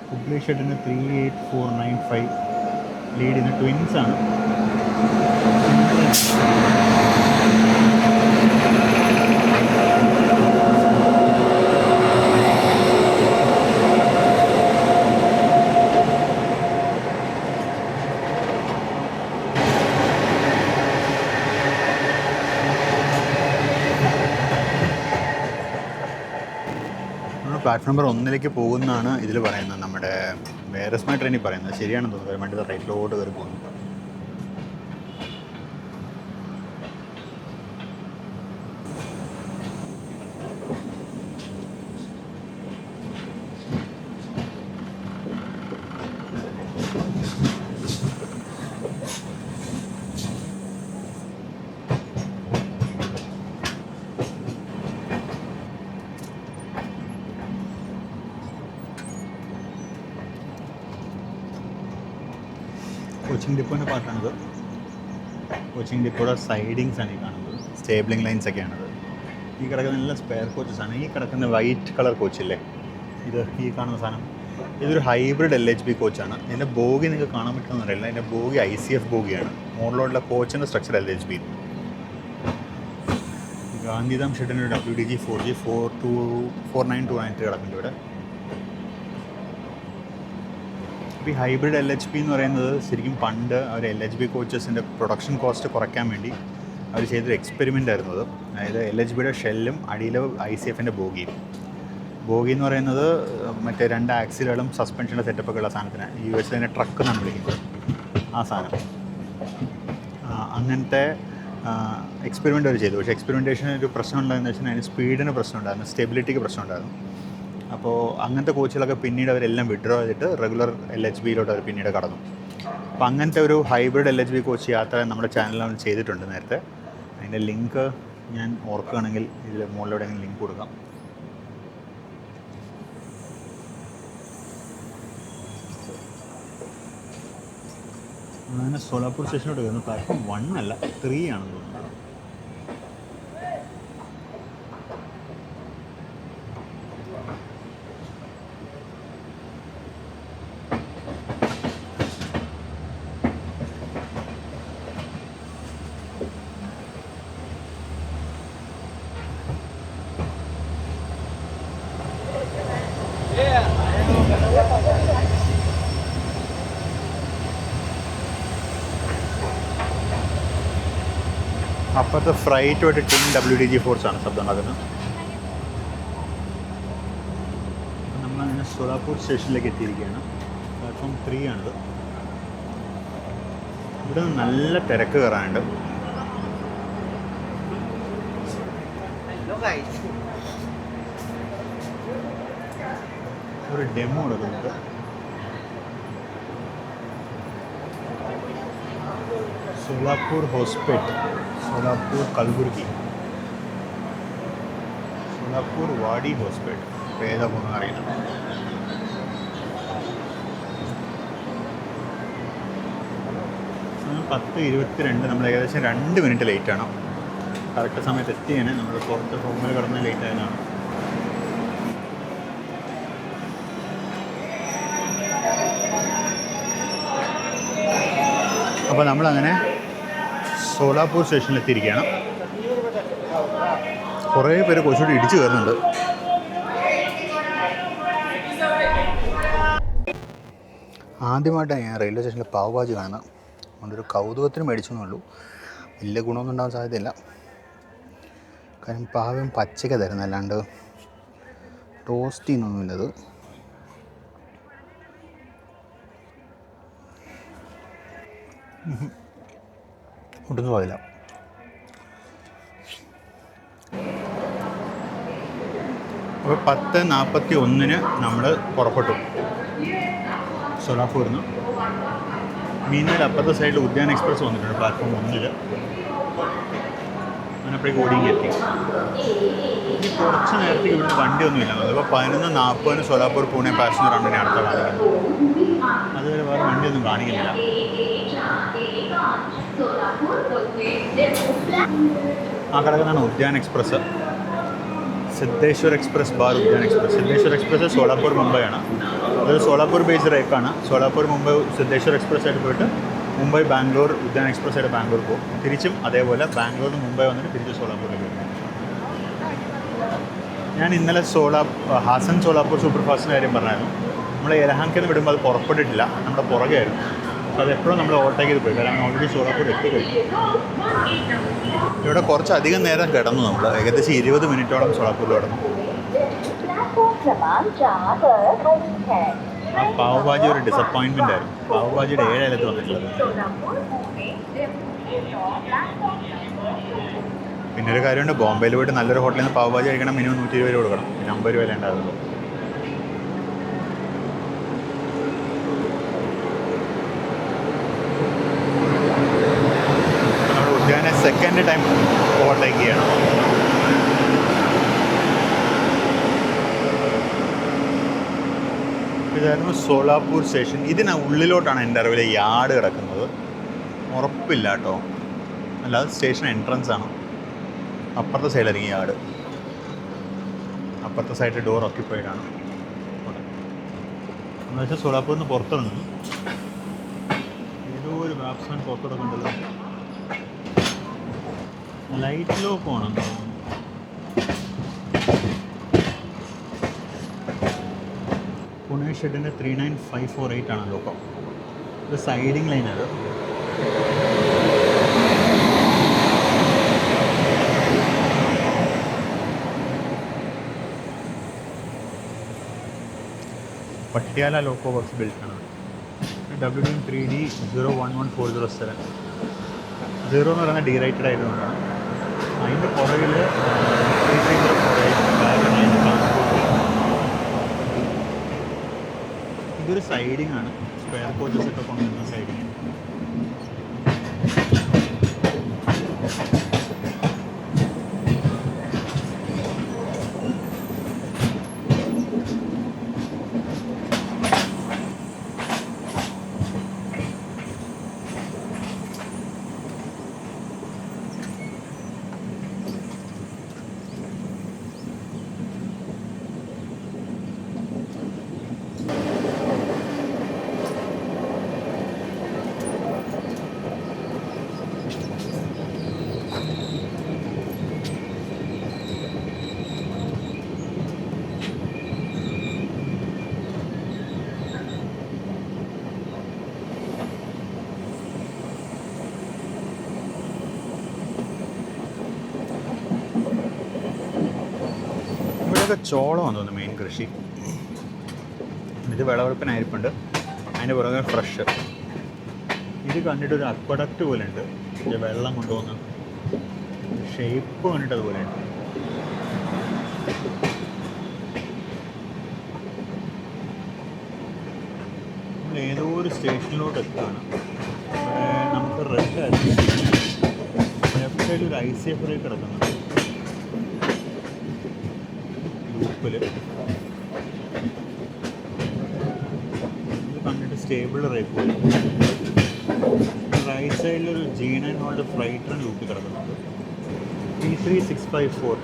ഹുബ്ലി ഷെഡിന് 38495 ലീഡിന് ട്വിൻസാണ്. പ്ലാറ്റ്ഫോം നമ്പർ 1 പോകുന്നതാണ് ഇതിൽ പറയുന്നത്. നമ്മുടെ വേറസ്മൈ ട്രെയിനിൽ പറയുന്നത് ശരിയാണെന്ന് തോന്നുന്നു. വണ്ടി റൈറ്റിലോട്ട് കയറി പോകുന്നു. കോച്ചിങ് ഡിപ്പോൻ്റെ പാർട്ടാണിത്. കോച്ചിങ് ഡിപ്പോയുടെ സൈഡിങ്സ് ആണ് ഈ കാണുന്നത്. സ്റ്റേബിളിംഗ് ലൈൻസ് ഒക്കെയാണത്. ഈ കിടക്കുന്ന എല്ലാം സ്പെയർ കോച്ചസാണ്. ഈ കിടക്കുന്ന വൈറ്റ് കളർ കോച്ചില്ലേ, ഇത് ഈ കാണുന്ന സാധനം ഇതൊരു ഹൈബ്രിഡ് LHB കോച്ചാണ്. ഇതിൻ്റെ ബോഗി നിങ്ങൾക്ക് കാണാൻ പറ്റുമെന്ന് അറിയില്ല. ഇതിൻ്റെ ബോഗി ICF ബോഗിയാണ്. മുകളിലുള്ള കോച്ചിൻ്റെ സ്ട്രക്ചർ LHB. ഗാന്ധിധാം ഷെഡിന് WDG 4G 49293 കിടക്കുന്നുണ്ട് ഇവിടെ. അപ്പോൾ ഈ ഹൈബ്രിഡ് LHB എന്ന് പറയുന്നത് ശരിക്കും പണ്ട് അവർ LHB കോച്ചസിൻ്റെ പ്രൊഡക്ഷൻ കോസ്റ്റ് കുറയ്ക്കാൻ വേണ്ടി അവർ ചെയ്തൊരു എക്സ്പെരിമെൻ്റ് ആയിരുന്നത്. അതായത് LHBയുടെ ഷെല്ലും അടിയിൽ ICFൻ്റെ ബോഗിയും. ബോഗി എന്ന് പറയുന്നത് മറ്റേ 2 ആക്സിലുകളും സസ്പെൻഷൻ്റെ സെറ്റപ്പൊക്കെ ഉള്ള സാധനത്തിന് US തന്നെ ട്രക്ക് എന്നാണ് വിളിക്കുന്നത്. ആ സാധനം അങ്ങനത്തെ എക്സ്പെരിമെൻ്റ് അവർ ചെയ്തു. പക്ഷേ എക്സ്പെരിമെൻറ്റേഷന് ഒരു പ്രശ്നം ഉണ്ടായെന്ന് വെച്ചാൽ അതിന് സ്പീഡിന് പ്രശ്നം ഉണ്ടായിരുന്നു, സ്റ്റെബിലിറ്റിക്ക് പ്രശ്നം ഉണ്ടായിരുന്നു. അപ്പോൾ അങ്ങനത്തെ കോച്ചുകളൊക്കെ പിന്നീട് അവരെല്ലാം വിഡ്രോ ചെയ്തിട്ട് റെഗുലർ LHBയിലോട്ട് അവർ പിന്നീട് കടന്നു. അപ്പോൾ അങ്ങനത്തെ ഒരു ഹൈബ്രിഡ് LHB കോച്ച് യാത്ര നമ്മുടെ ചാനലിൽ ചെയ്തിട്ടുണ്ട് നേരത്തെ. അതിൻ്റെ ലിങ്ക് ഞാൻ ഓർക്കുകയാണെങ്കിൽ ഇതിൽ മുകളിലെവിടെയെങ്കിലും ലിങ്ക് കൊടുക്കാം. അങ്ങനെ സോലാപൂർ സ്റ്റേഷനിലോട്ട് കയറുന്നു. പ്ലാറ്റ്ഫോം 1 അല്ല 3 ആണെന്ന് തോന്നുന്നു. അപ്പോഴത്തെ ഫ്രൈറ്റുമായിട്ട് ടിൻ WDG ഫോർസാണ് ശബ്ദം ഉണ്ടാക്കുന്നത്. അപ്പം നമ്മളങ്ങനെ സോലാപൂർ സ്റ്റേഷനിലേക്ക് എത്തിയിരിക്കുകയാണ്. പ്ലാറ്റ്ഫോം 3 ആണിത്. ഇവിടെ നിന്ന് നല്ല തിരക്ക് കയറാനുണ്ട്. ഒരു ഡെമോ എടുക്കുന്നുണ്ട്. सोलापुर हॉस्पिट, सोलापुर कलबुर्गी, सोलापुर वाडी हॉस्पिट പേതാ പോകുന്ന അറിയില്ല. സമയം 10:22. നമ്മൾ ഏകദേശം 2 മിനിറ്റ് ലേറ്റാണ്. കറക്റ്റ് സമയത്ത് എത്തിയാണ്. നമ്മൾ പുറത്ത് റൂമിൽ കിടന്ന് ലേറ്റ് ആയതാണ്. അപ്പോൾ നമ്മളങ്ങനെ സോലാപൂർ സ്റ്റേഷനിലെത്തിയിരിക്കുകയാണ്. കുറേ പേര് കുറച്ചുകൂടി ഇടിച്ചു കയറുന്നുണ്ട്. ആദ്യമായിട്ടാണ് ഞാൻ റെയിൽവേ സ്റ്റേഷനിൽ പാവ് ഭാജി കാണുന്നത്. അതുകൊണ്ടൊരു കൗതുകത്തിന് മേടിച്ചെന്നുള്ളൂ. വലിയ ഗുണമൊന്നും ഉണ്ടാകാൻ സാധ്യതയില്ല. കാരണം പാവം പച്ചയ്ക്ക് തരുന്നത്, അല്ലാണ്ട് ടോസ്റ്റ് ചെയ്യുന്നൊന്നുമില്ലത്. ഒട്ടും പോയില്ല. അപ്പോൾ 10:41 നമ്മൾ പുറപ്പെട്ടു സോലാപൂരിൽ നിന്ന്. മീനയുടെ അപ്പുറത്തെ സൈഡിൽ ഉദ്യാൻ എക്സ്പ്രസ് വന്നിട്ടുണ്ട് പ്ലാറ്റ്ഫോം 1. അങ്ങനെപ്പോഴേക്ക് ഓടിങ്ങി എത്തി. ഇനി കുറച്ച് നേരത്തേക്ക് ഇവിടുന്ന് വണ്ടിയൊന്നുമില്ല. അതിപ്പോൾ 11:40 സോലാപൂർ പൂനെ പാസഞ്ചർ ആണ് അടുത്ത കാണിക്കുന്നത്. അതുവരെ വേറെ വണ്ടിയൊന്നും കാണിക്കുന്നില്ല. ആ കിടക്കുന്നതാണ് ഉദ്യാൻ എക്സ്പ്രസ്, സിദ്ധേശ്വർ എക്സ്പ്രസ് ബാർ ഉദ്യാൻ എക്സ്പ്രസ്. സിദ്ധേശ്വർ എക്സ്പ്രസ് സോലാപൂർ മുംബൈയാണ്. അതൊരു സോലാപൂർ ബേസ്ഡ് റേക്കാണ്. സോലാപൂർ മുംബൈ സിദ്ധേശ്വർ എക്സ്പ്രസ് ആയിട്ട് പോയിട്ട് മുംബൈ ബാംഗ്ലൂർ ഉദ്യാൻ എക്സ്പ്രസ് ആയിട്ട് ബാംഗ്ലൂർ പോകും. തിരിച്ചും അതേപോലെ ബാംഗ്ലൂരിൽ നിന്ന് മുംബൈ വന്നിട്ട് തിരിച്ച് സോലാപൂരിലേക്ക് വരും. ഞാൻ ഇന്നലെ ഹാസൻ സോലാപൂർ സൂപ്പർ ഫാസ്റ്റിൻ്റെ കാര്യം പറഞ്ഞായിരുന്നു. നമ്മൾ യലഹാങ്കിൽ നിന്ന് വിടുമ്പോൾ അത് പുറപ്പെട്ടിട്ടില്ല, നമ്മുടെ പുറകെ ആയിരുന്നു. അപ്പോൾ അതെപ്പോഴും നമ്മൾ ഓവർടേക്ക് ചെയ്ത് പോയി. കാരണം ഓൾറെഡി സോലാപൂർ എത്തിക്കഴിഞ്ഞു. ഇവിടെ കുറച്ചധികം നേരം കിടന്നു. നമ്മൾ ഏകദേശം 20 മിനിറ്റോളം സോലാപൂരിൽ കിടന്നു. ആ പാവ് ഭാജി ഒരു ഡിസപ്പോയിൻമെൻ്റ് ആയിരുന്നു. പാവ് ഭാജിയുടെ 7 ഇലത്ത് വന്നിട്ടുള്ളത്. പിന്നെ ഒരു കാര്യമുണ്ട്, ബോംബെയിൽ പോയിട്ട് നല്ലൊരു ഹോട്ടലിൽ നിന്ന് പാവ് ഭാജി കഴിക്കണം മിനിമം 120 രൂപ കൊടുക്കണം. പിന്നെ 50 രൂപ ഉണ്ടാകുള്ളൂ. നമ്മൾ ഉദ്യാനെ സെക്കൻഡ് ടൈം ഓവർടേക്ക് ചെയ്യണം. ഇതായിരുന്നു സോലാപൂർ സ്റ്റേഷൻ. ഇതിനുള്ളിലോട്ടാണ് എൻ്റെ അറിവിൽ യാർഡ് കിടക്കുന്നത്. ഉറപ്പില്ല കേട്ടോ, അല്ലാതെ സ്റ്റേഷൻ എൻട്രൻസ് ആണ്. അപ്പുറത്തെ സൈഡിലായിരിക്കും യാർഡ്. അപ്പുറത്തെ സൈഡ് ഡോർ ഓക്യുപ്പൈഡ് ആണ്. എന്നുവെച്ചാൽ സോളാപ്പൂരിൽ നിന്ന് പുറത്തിറങ്ങുന്നു. ഏതോ ഒരു ബാറ്റ്സ്മാൻ പുറത്തിറങ്ങുന്നുണ്ടല്ലോ. ലൈറ്റ് ലോ പോകണം. പുണെ ഷെഡിൻ്റെ 39548 ആണ് ലോക്കം. ഇത് സൈഡിങ് ലൈനത്. പട്യാല ലോക്കോ വർക്ക്സ് ബിൽറ്റാണ്. WM3D 011407. 0 എന്ന് പറയുന്നത് ഡീറൈറ്റഡ് ആയതുകൊണ്ടാണ്. അതിൻ്റെ പുറകിൽ 3304. ഇതൊരു സൈഡിങ് ആണ്. സ്ക്വയർ കോച്ചസ് ഒക്കെ കൊണ്ടുവരുന്ന സൈഡിങ്. ഇവിടെയൊക്കെ ചോളമാണ് തോന്നുന്നു മെയിൻ കൃഷി. ഇത് വിളവെടുപ്പിനായിരിപ്പുണ്ട്. അതിൻ്റെ പുറകെ ഫ്രഷ്. ഇത് കണ്ടിട്ട് ഒരു അക്വഡക്റ്റ് പോലെ ഉണ്ട്. ഇത് വെള്ളം കൊണ്ടുപോകുന്ന ഷേപ്പ് കണ്ടിട്ട് അതുപോലെ ഉണ്ട്. നമ്മൾ ഏതോ ഒരു സ്റ്റേഷനിലോട്ട് എത്തുകയാണ്. നമുക്ക് റെഡ് ലെഫ്റ്റ് സൈഡിൽ ഒരു ICF കിടക്കുന്നുണ്ട്. ലൂപ്പിൽ ഇത് കണ്ടിട്ട് സ്റ്റേബിൾ റേപ്പ് പോലെ. റൈറ്റ് സൈഡിലൊരു G9 ഹോൾഡ് ഫ്രൈറ്റർ ലൂപ്പിൽ കിടക്കുന്നുണ്ട്. 33654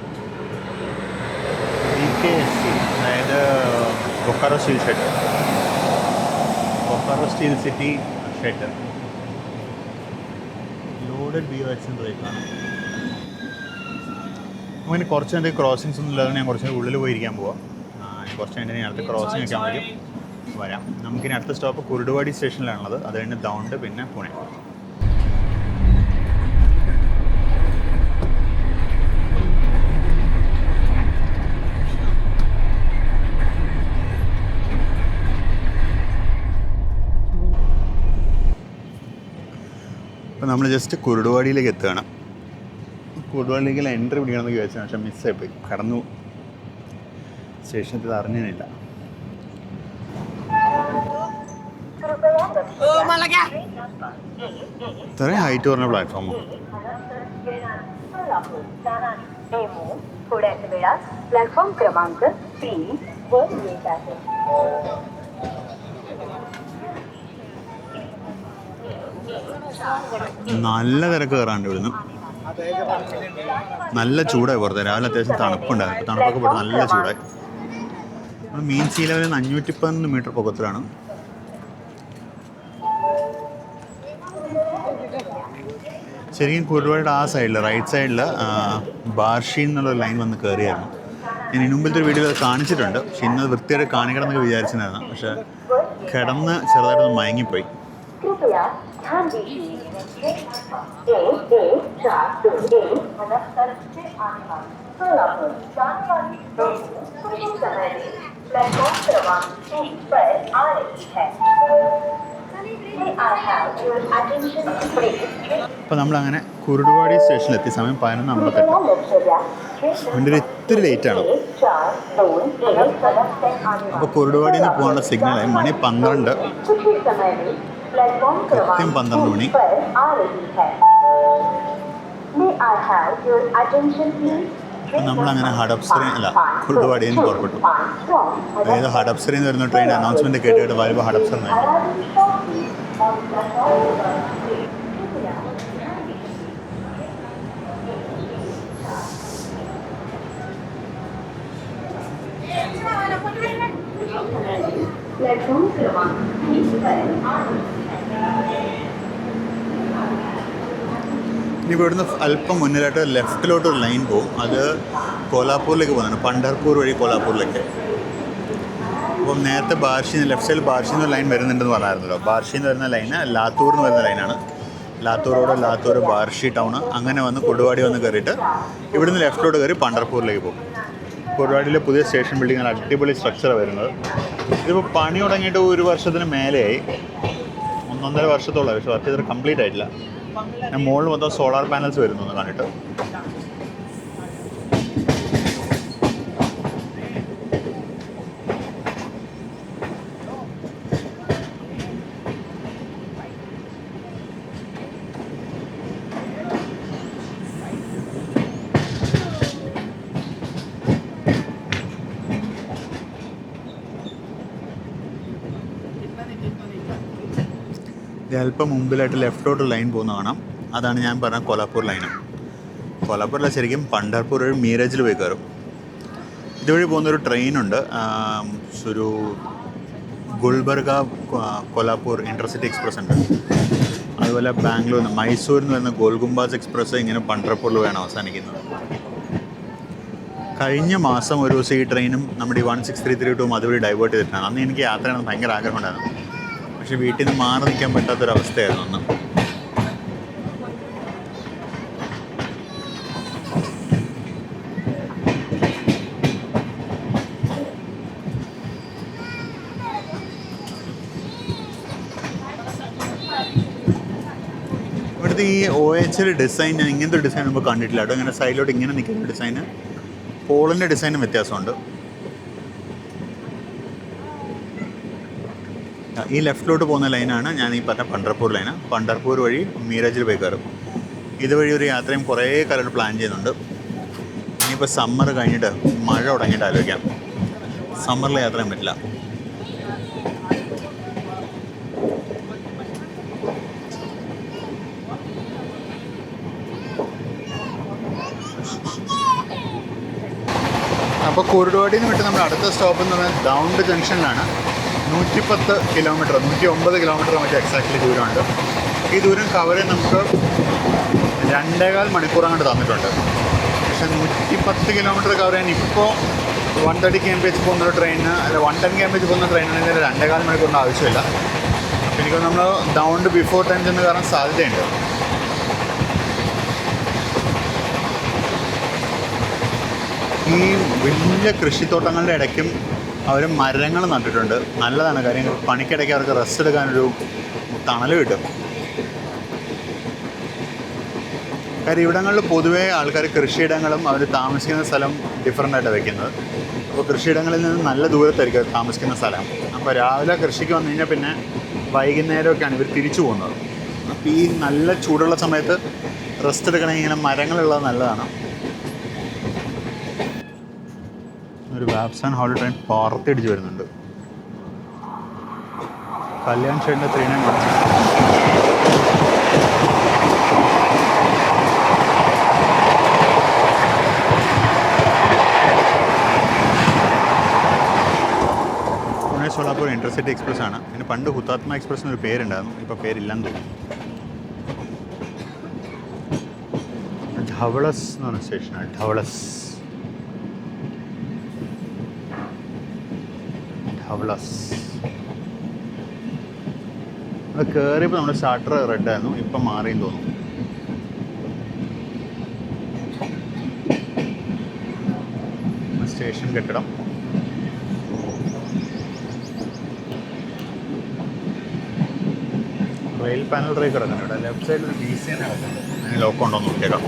BKSC, അതായത് Bokaro steel shed. Bokaro steel city shed. Loaded BOX റേക്കാണ്. അങ്ങനെ കുറച്ച് എന്തെങ്കിലും ക്രോസിങ്സ് ഒന്നും ഇല്ലാതെ ഞാൻ കുറച്ച് ഉള്ളിൽ പോയിരിക്കാൻ പോവാം. കുറച്ച് കഴിഞ്ഞിട്ട് അടുത്ത ക്രോസിങ് ഒക്കെ ആകുമ്പോഴേക്കും വരാം. നമുക്കിനി അടുത്ത സ്റ്റോപ്പ് കുരുടുവാടി സ്റ്റേഷനിലാണുള്ളത്. അത് കഴിഞ്ഞ് ദൗണ്ട്, പിന്നെ പുണെ. അപ്പോൾ നമ്മൾ ജസ്റ്റ് കുരുടുവാടിയിലേക്ക് എത്തുകയാണ്. കുരുടുവാടിയിലേക്ക് എൻട്രി പിടിക്കണമെന്ന് വിചാരിച്ചാൽ പക്ഷേ മിസ്സായിപ്പോയി. കടന്നു സ്റ്റേഷനത്തിൽ അറിഞ്ഞില്ല. ഇത്രയും ഹൈറ്റ് പറഞ്ഞ പ്ലാറ്റ്ഫോമോ? प्लॅटफॉर्म क्रमांक 3 वर येत आहे. നല്ല തിരക്ക് കയറാണ്ട് ഇവിടുന്ന്. നല്ല ചൂടായി പുറത്ത്. രാവിലെ അത്യാവശ്യം തണുപ്പുണ്ടായിരുന്നു. തണുപ്പൊക്കെ പോയിട്ട് നല്ല ചൂടായി. നമ്മൾ മീൻ സീ ലെവലിൽ 511 മീറ്റർ പൊക്കത്തിലാണ്. ശരിക്കും കുരുടുവാടിയുടെ ആ സൈഡിൽ, റൈറ്റ് സൈഡിൽ ബാർഷി എന്നുള്ള ലൈൻ വന്ന് കയറിയായിരുന്നു. ഞാൻ ഇതിന് മുമ്പിലത്തെ ഒരു വീഡിയോയിൽ കാണിച്ചിട്ടുണ്ട്. പക്ഷെ ഇന്നത് വൃത്തിയായിട്ട് കാണിക്കണമെന്നൊക്കെ വിചാരിച്ചിട്ടുണ്ടായിരുന്നു. പക്ഷേ കിടന്ന് ചെറുതായിട്ടൊന്ന് മയങ്ങിപ്പോയി. അപ്പോൾ നമ്മളങ്ങനെ കുരുടുവാടി സ്റ്റേഷനിലെത്തി. സമയം 11:58. അതിൻ്റെ ഒരു ഇത്തിരി ലേറ്റാണ്. അപ്പോൾ കുരുടുവാടിയിൽ നിന്ന് പോകാനുള്ള സിഗ്നലായി. മണി 12. കൃത്യം 12 മണി. അപ്പം നമ്മളങ്ങനെ ഹഡപ്സറി അല്ല കുരുടുവാടിയിൽ നിന്ന് പുറപ്പെട്ടു. അതായത് ഹഡപ്സറിയിൽ നിന്ന് വരുന്ന ട്രെയിൻ അനൗൺസ്മെൻറ്റ് കേട്ടിട്ട് വരുമ്പോൾ ഹഡപ്സർ എന്നായിരുന്നു. प्लॅटफॉर्म क्रमांक 30 ഇനി ഇവിടുന്ന് അല്പം മുന്നിലായിട്ട് ലെഫ്റ്റിലോട്ട് ഒരു ലൈൻ പോകും. അത് കോലാപ്പൂരിലേക്ക് പോകുന്നുണ്ട്, പണ്ഡർപൂർ വഴി കോലാപ്പൂരിലേക്ക്. അപ്പം നേരത്തെ ബാർഷിന്ന് ലെഫ്റ്റ് സൈഡിൽ ബാർഷിന്ന് ഒരു ലൈൻ വരുന്നുണ്ടെന്ന് പറഞ്ഞായിരുന്നല്ലോ. ബാർഷിന്ന് വരുന്ന ലൈന് ലാത്തൂറിന് വരുന്ന ലൈനാണ്. ലാത്തൂർ ബാർഷി ടൗണ് അങ്ങനെ വന്ന് കൊടുവാടി വന്ന് കയറിയിട്ട് ഇവിടുന്ന് ലെഫ്റ്റിലോട്ട് കയറി പണ്ഡർപൂരിലേക്ക് പോകും. കൊടുവാടിയിലെ പുതിയ സ്റ്റേഷൻ ബിൽഡിംഗ് നല്ല അടിപൊളി സ്ട്രക്ചറാണ് വരുന്നത്. ഇതിപ്പോൾ പണി തുടങ്ങിയിട്ട് 1 വർഷത്തിന് മേലെയായി, 1.5 വർഷത്തോളം. പക്ഷേ വർക്ക് ചെയ്തിട്ട് കംപ്ലീറ്റ് ആയിട്ടില്ല. ഞാൻ മുകളിൽ മൊത്തം സോളാർ പാനൽസ് വരുന്നു എന്ന് കണ്ടിട്ട്. ഇത് അല്പം മുമ്പിലായിട്ട് ലെഫ്റ്റോട്ട് ലൈൻ പോകുന്ന കാണാം. അതാണ് ഞാൻ പറഞ്ഞ കോലാപ്പൂർ ലൈന്. കോലാപ്പൂരിലെ ശരിക്കും പണ്ഡർപൂർ വഴി മീരജിൽ പോയി കയറും. ഇതുവഴി പോകുന്നൊരു ട്രെയിനുണ്ട്, ഒരു ഗുൽബർഗ കോലാപ്പൂർ ഇൻ്റർസിറ്റി എക്സ്പ്രസ് ഉണ്ട്. അതുപോലെ ബാംഗ്ലൂരിൽ നിന്ന് മൈസൂരിൽ നിന്ന് വരുന്ന ഗോൽഗുംബാസ് എക്സ്പ്രസ് ഇങ്ങനെ പണ്ഡർപൂരിൽ വേണം അവസാനിക്കുന്നത്. കഴിഞ്ഞ മാസം ഒരു ദിവസം ഈ ട്രെയിനും നമ്മുടെ ഈ 16332 അതുവഴി ഡൈവേർട്ട് ചെയ്തിട്ടാണ്. അന്ന് എനിക്ക് യാത്ര ചെയ്യണമെന്ന് ഭയങ്കര ആഗ്രഹമുണ്ടായിരുന്നു. പക്ഷെ വീട്ടിൽ നിന്ന് മാറി നിൽക്കാൻ പറ്റാത്തൊരവസ്ഥയായിരുന്നു അന്ന്. ഇവിടുത്തെ ഈ OHL ഡിസൈൻ, ഇങ്ങനത്തെ ഒരു ഡിസൈൻ നമുക്ക് കണ്ടിട്ടില്ല കേട്ടോ. ഇങ്ങനെ സൈഡിലോട്ട് ഇങ്ങനെ നിൽക്കുന്ന ഡിസൈന്. പോളിൻ്റെ ഡിസൈനും വ്യത്യാസമുണ്ട്. ഈ ലെഫ്റ്റിലോട്ട് പോകുന്ന ലൈനാണ് ഞാൻ ഈ പറഞ്ഞ പണ്ഡർപൂർ ലൈന്. പണ്ഡർപൂർ വഴി മീരജിൽ പോയി കയറും. ഇതുവഴി ഒരു യാത്രയും കുറേ കാലമായിട്ട് പ്ലാൻ ചെയ്യുന്നുണ്ട്. ഇനിയിപ്പോൾ സമ്മർ കഴിഞ്ഞിട്ട് മഴ തുടങ്ങിയിട്ട് ആലോചിക്കാം. സമ്മറിൽ യാത്ര ചെയ്യാൻ പറ്റില്ല. അപ്പോൾ കുരുടുവാടിയിൽ നിന്ന് വിട്ട് നമ്മുടെ അടുത്ത സ്റ്റോപ്പ് എന്ന് പറഞ്ഞാൽ ദൗണ്ട് ജംഗ്ഷനിലാണ്. 110 കിലോമീറ്റർ 109 കിലോമീറ്റർ മറ്റേ എക്സാക്ട്ലി ദൂരമുണ്ട്. ഈ ദൂരം കവർ ചെയ്യാൻ നമുക്ക് 2.25 മണിക്കൂർ അങ്ങോട്ട് തന്നിട്ടുണ്ട്. പക്ഷേ 110 കിലോമീറ്റർ കവർ ചെയ്യാൻ ഇപ്പോൾ 130 kmph പോകുന്നൊരു ട്രെയിനിന്, അല്ല 110 kmph പോകുന്ന ട്രെയിനാണെങ്കിൽ 2.25 മണിക്കൂറിൻ്റെ ആവശ്യമില്ല. അപ്പോൾ എനിക്ക് നമ്മൾ ദൗണ്ട് ബിഫോർ ടൈം ചെന്ന് കയറാൻ സാധ്യതയുണ്ട്. ഈ വലിയ കൃഷിത്തോട്ടങ്ങളുടെ ഇടയ്ക്കും അവർ മരങ്ങൾ നട്ടിട്ടുണ്ട്. നല്ലതാണ്, കാര്യം പണിക്കിടയ്ക്ക് അവർക്ക് റെസ്റ്റ് എടുക്കാനൊരു തണൽ കിട്ടും. കാര്യം ഇവിടങ്ങളിൽ പൊതുവേ ആൾക്കാർ കൃഷിയിടങ്ങളും അവർ താമസിക്കുന്ന സ്ഥലം ഡിഫറൻ്റ് ആയിട്ട് വയ്ക്കുന്നത്. അപ്പോൾ കൃഷിയിടങ്ങളിൽ നിന്ന് നല്ല ദൂരത്തായിരിക്കും താമസിക്കുന്ന സ്ഥലം. അപ്പോൾ രാവിലെ കൃഷിക്ക് വന്നു കഴിഞ്ഞാൽ പിന്നെ വൈകുന്നേരമൊക്കെയാണ് ഇവർ തിരിച്ചു പോകുന്നത്. അപ്പോൾ ഈ നല്ല ചൂടുള്ള സമയത്ത് റെസ്റ്റ് എടുക്കണമെങ്കിൽ ഇങ്ങനെ മരങ്ങളുള്ളത് നല്ലതാണ്. ഒരു വാപ്സാൻ ഹോളി ട്രെയിൻ പാർത്തിടിച്ച് വരുന്നുണ്ട്. കല്യാൺ ഷെഡിൻ്റെ 391. പുणे സോളാപൂർ ഇൻ്റർസിറ്റി എക്സ്പ്രസ് ആണ്. ഇതിന് പണ്ട് ഹുതാത്മ എക്സ്പ്രസ് എന്നൊരു പേരുണ്ടായിരുന്നു, ഇപ്പോൾ പേരില്ലെന്ന് തോന്നുന്നു. ധവളസ് എന്ന് പറഞ്ഞ സ്റ്റേഷനാണ്. ധവളസ് അത് കയറിയപ്പോൾ നമ്മുടെ സ്റ്റാർട്ടർ റെഡായിരുന്നു, ഇപ്പം മാറിയെന്ന് തോന്നുന്നു. സ്റ്റേഷൻ കെട്ടിടം. റെയിൽ പാനൽ റേ കിടക്കുന്നുണ്ട് ഇവിടെ. ലെഫ്റ്റ് സൈഡിൽ ഒരു BCN കിടക്കുന്നുണ്ട്. അതിന് ലോക്കോ ഉണ്ടോ എന്ന് നോക്കിയേക്കാം.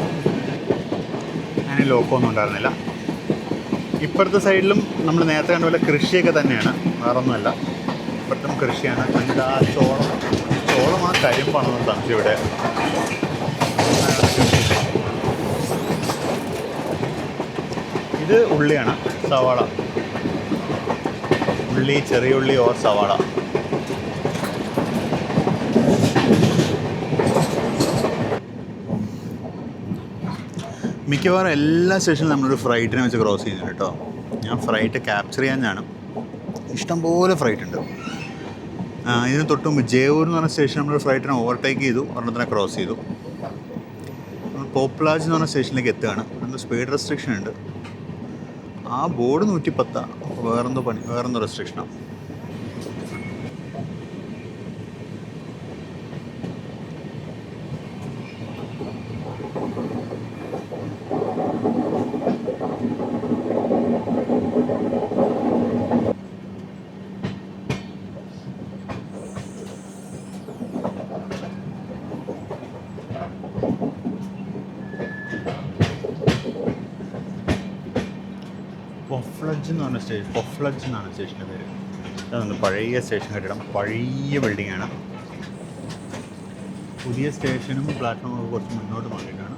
അതിന് ലോക്കോ ഒന്നും ഉണ്ടായിരുന്നില്ല. ഇപ്പുറത്തെ സൈഡിലും നമ്മൾ നേരത്തെ കണ്ട പോലെ കൃഷിയൊക്കെ തന്നെയാണ്, വേറൊന്നുമല്ല. ഇപ്പുറത്തും കൃഷിയാണ്. കണ്ടിട്ട് ആ ചോളം ആ കരിമ്പാണെന്ന് സംശയം ഇവിടെ. ഇത് ഉള്ളിയാണ്, സവാള. ഉള്ളി, ചെറിയ ഉള്ളി ഓർ സവാള. മിക്കവാറും എല്ലാ സ്റ്റേഷനിലും നമ്മളൊരു ഫ്രൈറ്റിനെ വെച്ച് ക്രോസ് ചെയ്യുന്നുണ്ട് കേട്ടോ. ഞാൻ ഫ്രൈറ്റ് ക്യാപ്ചർ ചെയ്യാനാണ്. ഇഷ്ടംപോലെ ഫ്ലൈറ്റ് ഉണ്ട്. ഇതിന് തൊട്ട് മുമ്പ് ജയ്പൂർ എന്ന് പറഞ്ഞ സ്റ്റേഷൻ നമ്മൾ ഫ്ലൈറ്റിനെ ഓവർടേക്ക് ചെയ്തു, ഒരെണ്ണത്തിനെ ക്രോസ് ചെയ്തു. നമ്മൾ പോപ്ലാജ് എന്ന് പറഞ്ഞ സ്റ്റേഷനിലേക്ക് എത്തുകയാണ്. എന്തോ സ്പീഡ് റെസ്ട്രിക്ഷൻ ഉണ്ട്. ആ ബോർഡ് 110, വേറെന്തോ റെസ്ട്രിക്ഷനാണ്. പൊഫ്ലജ് എന്നാണ് സ്റ്റേഷൻ്റെ പേര്. അതാണ് പഴയ സ്റ്റേഷൻ കെട്ടിടം, പഴയ ബിൽഡിങ്ങാണ്. പുതിയ സ്റ്റേഷനും പ്ലാറ്റ്ഫോമൊക്കെ കുറച്ച് മുന്നോട്ട് മാറിയിട്ടാണ്.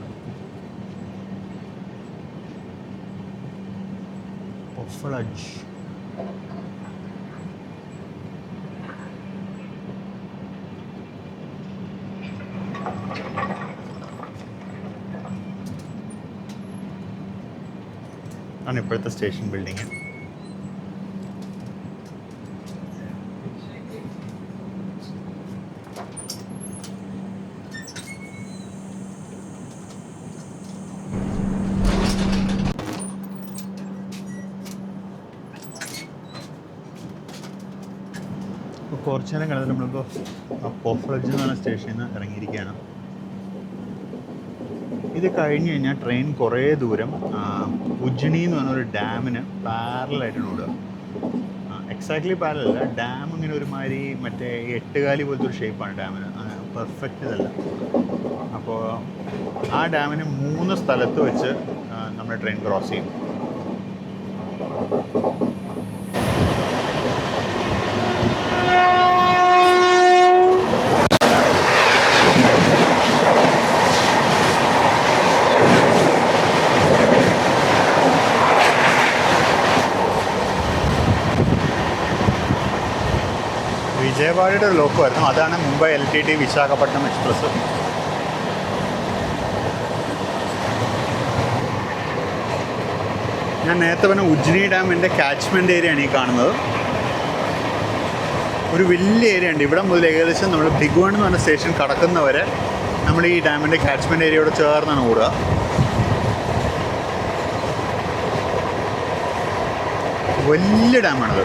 പൊഫ്ലജ് ആണ് ഇപ്പോഴത്തെ സ്റ്റേഷൻ ബിൽഡിങ്. കുറച്ച് നേരം കിടന്നിട്ട് നമ്മളിപ്പോൾ പോഫ്ലജ് എന്ന് പറഞ്ഞ സ്റ്റേഷനിൽ നിന്ന് ഇറങ്ങിയിരിക്കുകയാണ്. ഇത് കഴിഞ്ഞ് കഴിഞ്ഞാൽ ട്രെയിൻ കുറേ ദൂരം ഉജ്ജണി എന്ന് പറഞ്ഞൊരു ഡാമിന് പാരലായിട്ടാണ് ഓടുക. എക്സാക്ട്ലി പാരലല്ല, ഡാം ഇങ്ങനെ ഒരുമാതിരി മറ്റേ 8 കാലി പോലത്തെ ഒരു ഷേപ്പാണ് ഡാമിന്, പെർഫെക്റ്റ് ഇതല്ല. അപ്പോൾ ആ ഡാമിന് 3 സ്ഥലത്ത് വെച്ച് നമ്മുടെ ട്രെയിൻ ക്രോസ് ചെയ്യും. വിജയവാഡയുടെ ഒരു ലോക്കമായിരുന്നു, അതാണ് മുംബൈ LTT വിശാഖപട്ടണം എക്സ്പ്രസ്. ഞാൻ നേരത്തെ പറഞ്ഞ ഉജ്ജനി ഡാമിൻ്റെ കാച്ച്മെൻറ്റ് ഏരിയയാണ് ഈ കാണുന്നത്. ഒരു വലിയ ഏരിയ ഉണ്ട്. ഇവിടെ മുതൽ ഏകദേശം നമ്മൾ ഭിഗ്വൺ എന്ന് പറഞ്ഞ സ്റ്റേഷൻ കടക്കുന്നവരെ നമ്മൾ ഈ ഡാമിൻ്റെ കാച്ച്മെൻറ്റ് ഏരിയയോട് ചേർന്നാണ് ഓടുക. വലിയ ഡാമാണത്.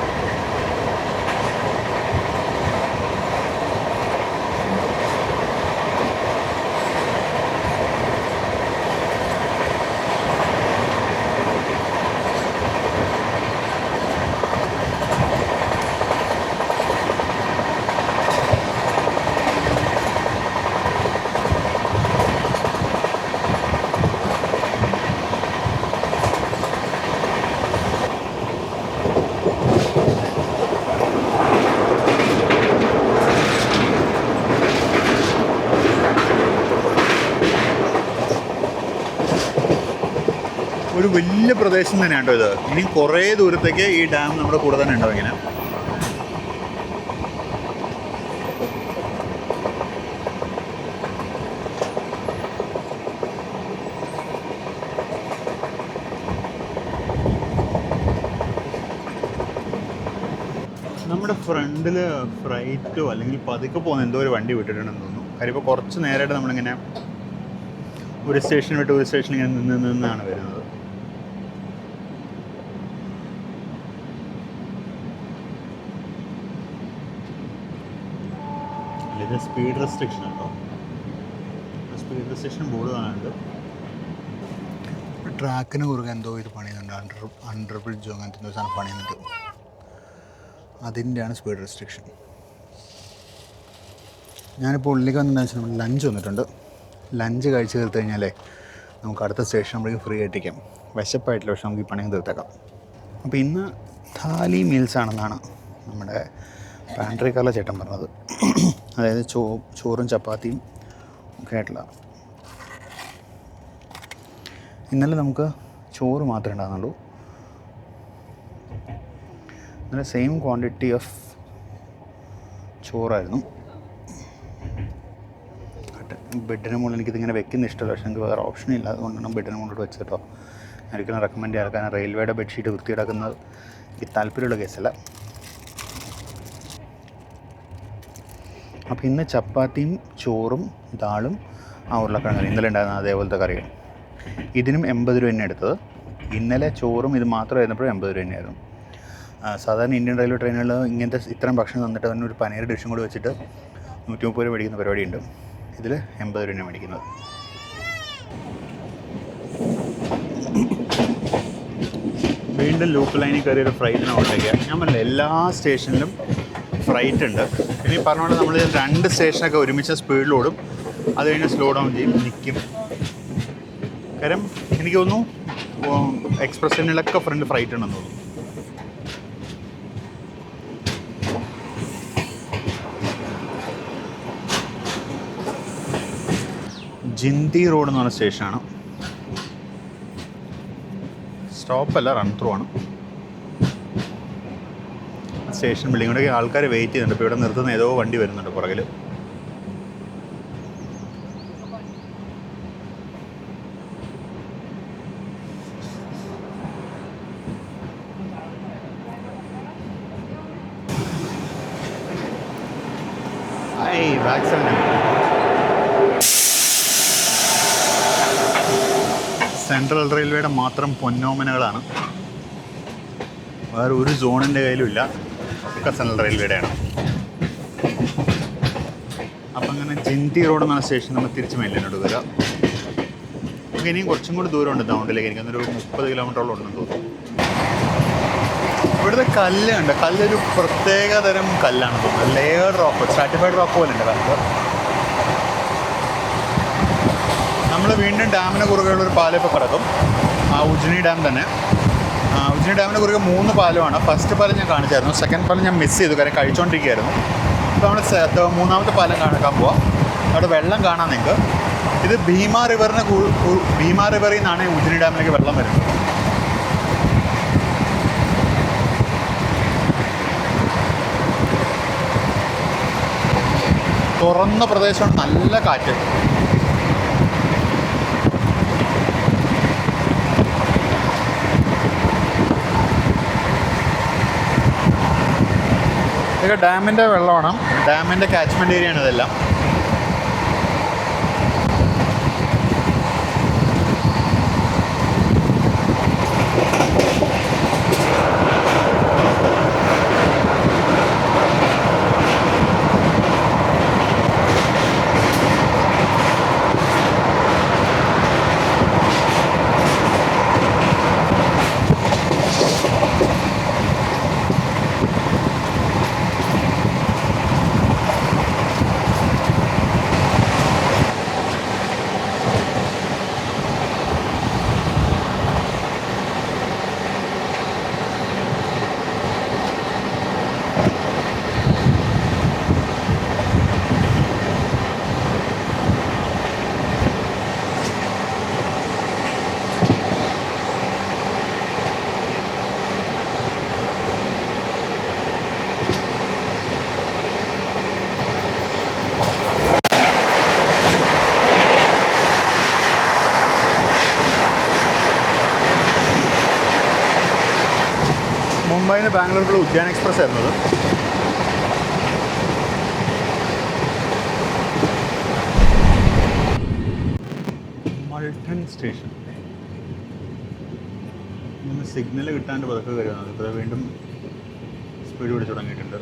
ഒരു വലിയ പ്രദേശം തന്നെയാണ് കേട്ടോ ഇത്. ഇനി കുറേ ദൂരത്തേക്ക് ഈ ഡാം നമ്മുടെ കൂടെ തന്നെ ഉണ്ടാവും. ഇങ്ങനെ നമ്മുടെ ഫ്രണ്ടിൽ ഫ്രൈറ്റോ അല്ലെങ്കിൽ പതുക്കെ പോകുന്ന എന്തോ ഒരു വണ്ടി വിട്ടിട്ടുണ്ടെന്ന് തോന്നുന്നു. കാര്യം ഇപ്പോൾ കുറച്ച് നേരമായിട്ട് നമ്മളിങ്ങനെ ഒരു സ്റ്റേഷൻ വിട്ട് ഒരു സ്റ്റേഷൻ ഇങ്ങനെ നിന്നാണ് വരുന്നത്. ഇത് സ്പീഡ് റെസ്ട്രിക്ഷൻ കേട്ടോ. സ്പീഡ് റെസ്ട്രിക്ഷൻ ബോർഡ് കാണാനുണ്ട്. ട്രാക്കിന് കുറുകെ എന്തോ ഇത് പണിയുന്നുണ്ട്. അണ്ടർ ബ്രിഡ്ജോ അങ്ങനത്തെ എന്തോ സാധനം പണിയുന്നുണ്ട്. അതിൻ്റെയാണ് സ്പീഡ് റെസ്ട്രിക്ഷൻ. ഞാനിപ്പോൾ ഉള്ളിലേക്ക് വന്നതെന്ന് വെച്ചാൽ നമ്മൾ ലഞ്ച് വന്നിട്ടുണ്ട്. ലഞ്ച് കഴിച്ച് തീർത്ത് കഴിഞ്ഞാലേ നമുക്ക് അടുത്ത സ്റ്റേഷൻ നമ്മളേക്ക് ഫ്രീ ആയിട്ടിരിക്കാം. വിശപ്പായിട്ടില്ല, പക്ഷെ നമുക്ക് ഈ പണിയും തീർത്തേക്കാം. അപ്പോൾ ഇന്ന് ഥാലി മീൽസ് ആണെന്നാണ് നമ്മുടെ പാൻട്രിക്കാല ചേട്ടൻ പറഞ്ഞത്. അതായത് ചോറും ചപ്പാത്തിയും ഒക്കെ ആയിട്ടുള്ള. ഇന്നലെ നമുക്ക് ചോറ് മാത്രമേ ഉണ്ടാകുന്നുള്ളൂ. ഇന്നലെ സെയിം ക്വാണ്ടിറ്റി ഓഫ് ചോറായിരുന്നു. ബെഡിന് മുകളിൽ എനിക്കിതിങ്ങനെ വെക്കുന്ന ഇഷ്ടമല്ല, പക്ഷേ എനിക്ക് വേറെ ഓപ്ഷൻ ഇല്ല. അതുകൊണ്ടാണ് ബെഡിന് മുകളിൽ വെച്ചിട്ടോ. ഒരിക്കലും റെക്കമെൻഡ് ചെയ്യാൻ. കാരണം റെയിൽവേയുടെ ബെഡ്ഷീറ്റ് വൃത്തിയിടാക്കുന്നത് എനിക്ക് താല്പര്യമുള്ള കേസല്ല. അപ്പോൾ ഇന്ന് ചപ്പാത്തിയും ചോറും ദാളും ഉരുളക്കിഴങ്ങ് കറി ഇന്നലെ ഉണ്ടായിരുന്ന അതേപോലത്തെ കറികൾ. ഇതിനും 80 രൂപ തന്നെ എടുത്തത്. ഇന്നലെ ചോറും ഇത് മാത്രമായിരുന്നപ്പോഴും 80 രൂപ തന്നെയായിരുന്നു. സാധാരണ ഇന്ത്യൻ റെയിൽവേ ട്രെയിനുകൾ ഇങ്ങനത്തെ ഇത്രയും ഭക്ഷണം തന്നിട്ട് തന്നെ ഒരു പനീർ ഡിഷും കൂടി വെച്ചിട്ട് 130 രൂപ മേടിക്കുന്ന പരിപാടിയുണ്ട്. ഇതിൽ 80 രൂപയാണ് മേടിക്കുന്നത്. വീണ്ടും ലൂപ്പ് ലൈനിൽ കയറി ഒരു ഫ്ലൈറ്റിന് ഓട്ടേക്കുക. ഞാൻ പറഞ്ഞില്ല എല്ലാ സ്റ്റേഷനിലും ഫ്ലൈറ്റ് ഉണ്ട്. പിന്നെ ഈ പറഞ്ഞ പോലെ നമ്മൾ 2 സ്റ്റേഷനൊക്കെ ഒരുമിച്ച് സ്പീഡിലോടും, അത് കഴിഞ്ഞ് സ്ലോ ഡൗൺ ചെയ്യും, നിൽക്കും. കാര്യം എനിക്ക് തോന്നുന്നു എക്സ്പ്രസ്സിനൊക്കെ ഫ്രണ്ട് ഫ്ലൈറ്റ് ഉണ്ടെന്ന് തോന്നുന്നു. ജിന്തി റോഡ് എന്ന് പറഞ്ഞ സ്റ്റേഷനാണ്. സ്റ്റോപ്പല്ല, റൺ ത്രൂ ആണ്. സ്റ്റേഷൻ ബിൽഡിങ്ങിലൊക്കെ ആൾക്കാർ വെയിറ്റ് ചെയ്യുന്നുണ്ട്. ഇപ്പോൾ ഇവിടെ നിർത്തുന്ന ഏതോ വണ്ടി വരുന്നുണ്ട് പുറകിൽ. സെൻട്രൽ റെയിൽവേയുടെ മാത്രം പൊന്നോമനകളാണ്. വേറെ ഒരു സോണിൻ്റെ കയ്യിലും ഇല്ല, ഒക്കെ സെൻട്രൽ റെയിൽവേയുടെയാണ്. അപ്പം അങ്ങനെ ജിന്തി റോഡ് എന്ന സ്റ്റേഷൻ നമ്മൾ തിരിച്ച് മേലിനോട് വരിക. നമുക്ക് ഇനിയും കുറച്ചും കൂടി ദൂരമുണ്ട് ടൗണിലേക്ക്. എനിക്കൊന്നൊരു 30 കിലോമീറ്ററോളം ഉണ്ടെന്ന് തോന്നുന്നു. ഇവിടുത്തെ കല്ലുണ്ട്. കല്ലൊരു പ്രത്യേക തരം കല്ലാണ് തോന്നുന്നത്. ലെയർ റോക്ക്, സ്ട്രാറ്റിഫൈഡ് റോക്ക് പോലെ ഉണ്ട് കല്ല്. നമ്മൾ വീണ്ടും ഡാമിന് കുറുകെയുള്ളൊരു പാലം ഇപ്പോൾ കിടക്കും. ഉജ്ജനി ഡാം തന്നെ. ഉജ്ജനി ഡാമിന് കുറുകെ 3 പാലമാണ്. ഫസ്റ്റ് പാലം ഞാൻ കാണിച്ചായിരുന്നു. സെക്കൻഡ് പാലം ഞാൻ മിസ് ചെയ്തു, കാര്യം കഴിച്ചുകൊണ്ടിരിക്കുകയായിരുന്നു. ഇപ്പോൾ നമ്മൾ 3ാമത്തെ പാലം കാണാൻ പോവാം. അവിടെ വെള്ളം കാണാൻ നിങ്ങൾക്ക്. ഇത് ഭീമ റിവറിൽ നിന്നാണ് ഉജ്ജനി ഡാമിലേക്ക് വെള്ളം വരുന്നത്. തുറന്ന പ്രദേശമാണ്, നല്ല കാറ്റ്. ഇതൊക്കെ ഡാമിൻ്റെ വെള്ളമാണ്. ഡാമിൻ്റെ കാച്ച്മെൻറ്റ് ഏരിയയാണ് ഇതെല്ലാം. മുംബൈയിൽ നിന്ന് ബാംഗ്ലൂരിലുള്ള ഉദ്യാൻ എക്സ്പ്രസ് ആയിരുന്നത്. മൾട്ടൺ സ്റ്റേഷൻ. ഇന്ന് സിഗ്നൽ കിട്ടാണ്ട് പതുക്കെ കയറുന്നത്. ഇപ്പോൾ വീണ്ടും സ്പീഡ് പിടിച്ച് തുടങ്ങിയിട്ടുണ്ട്.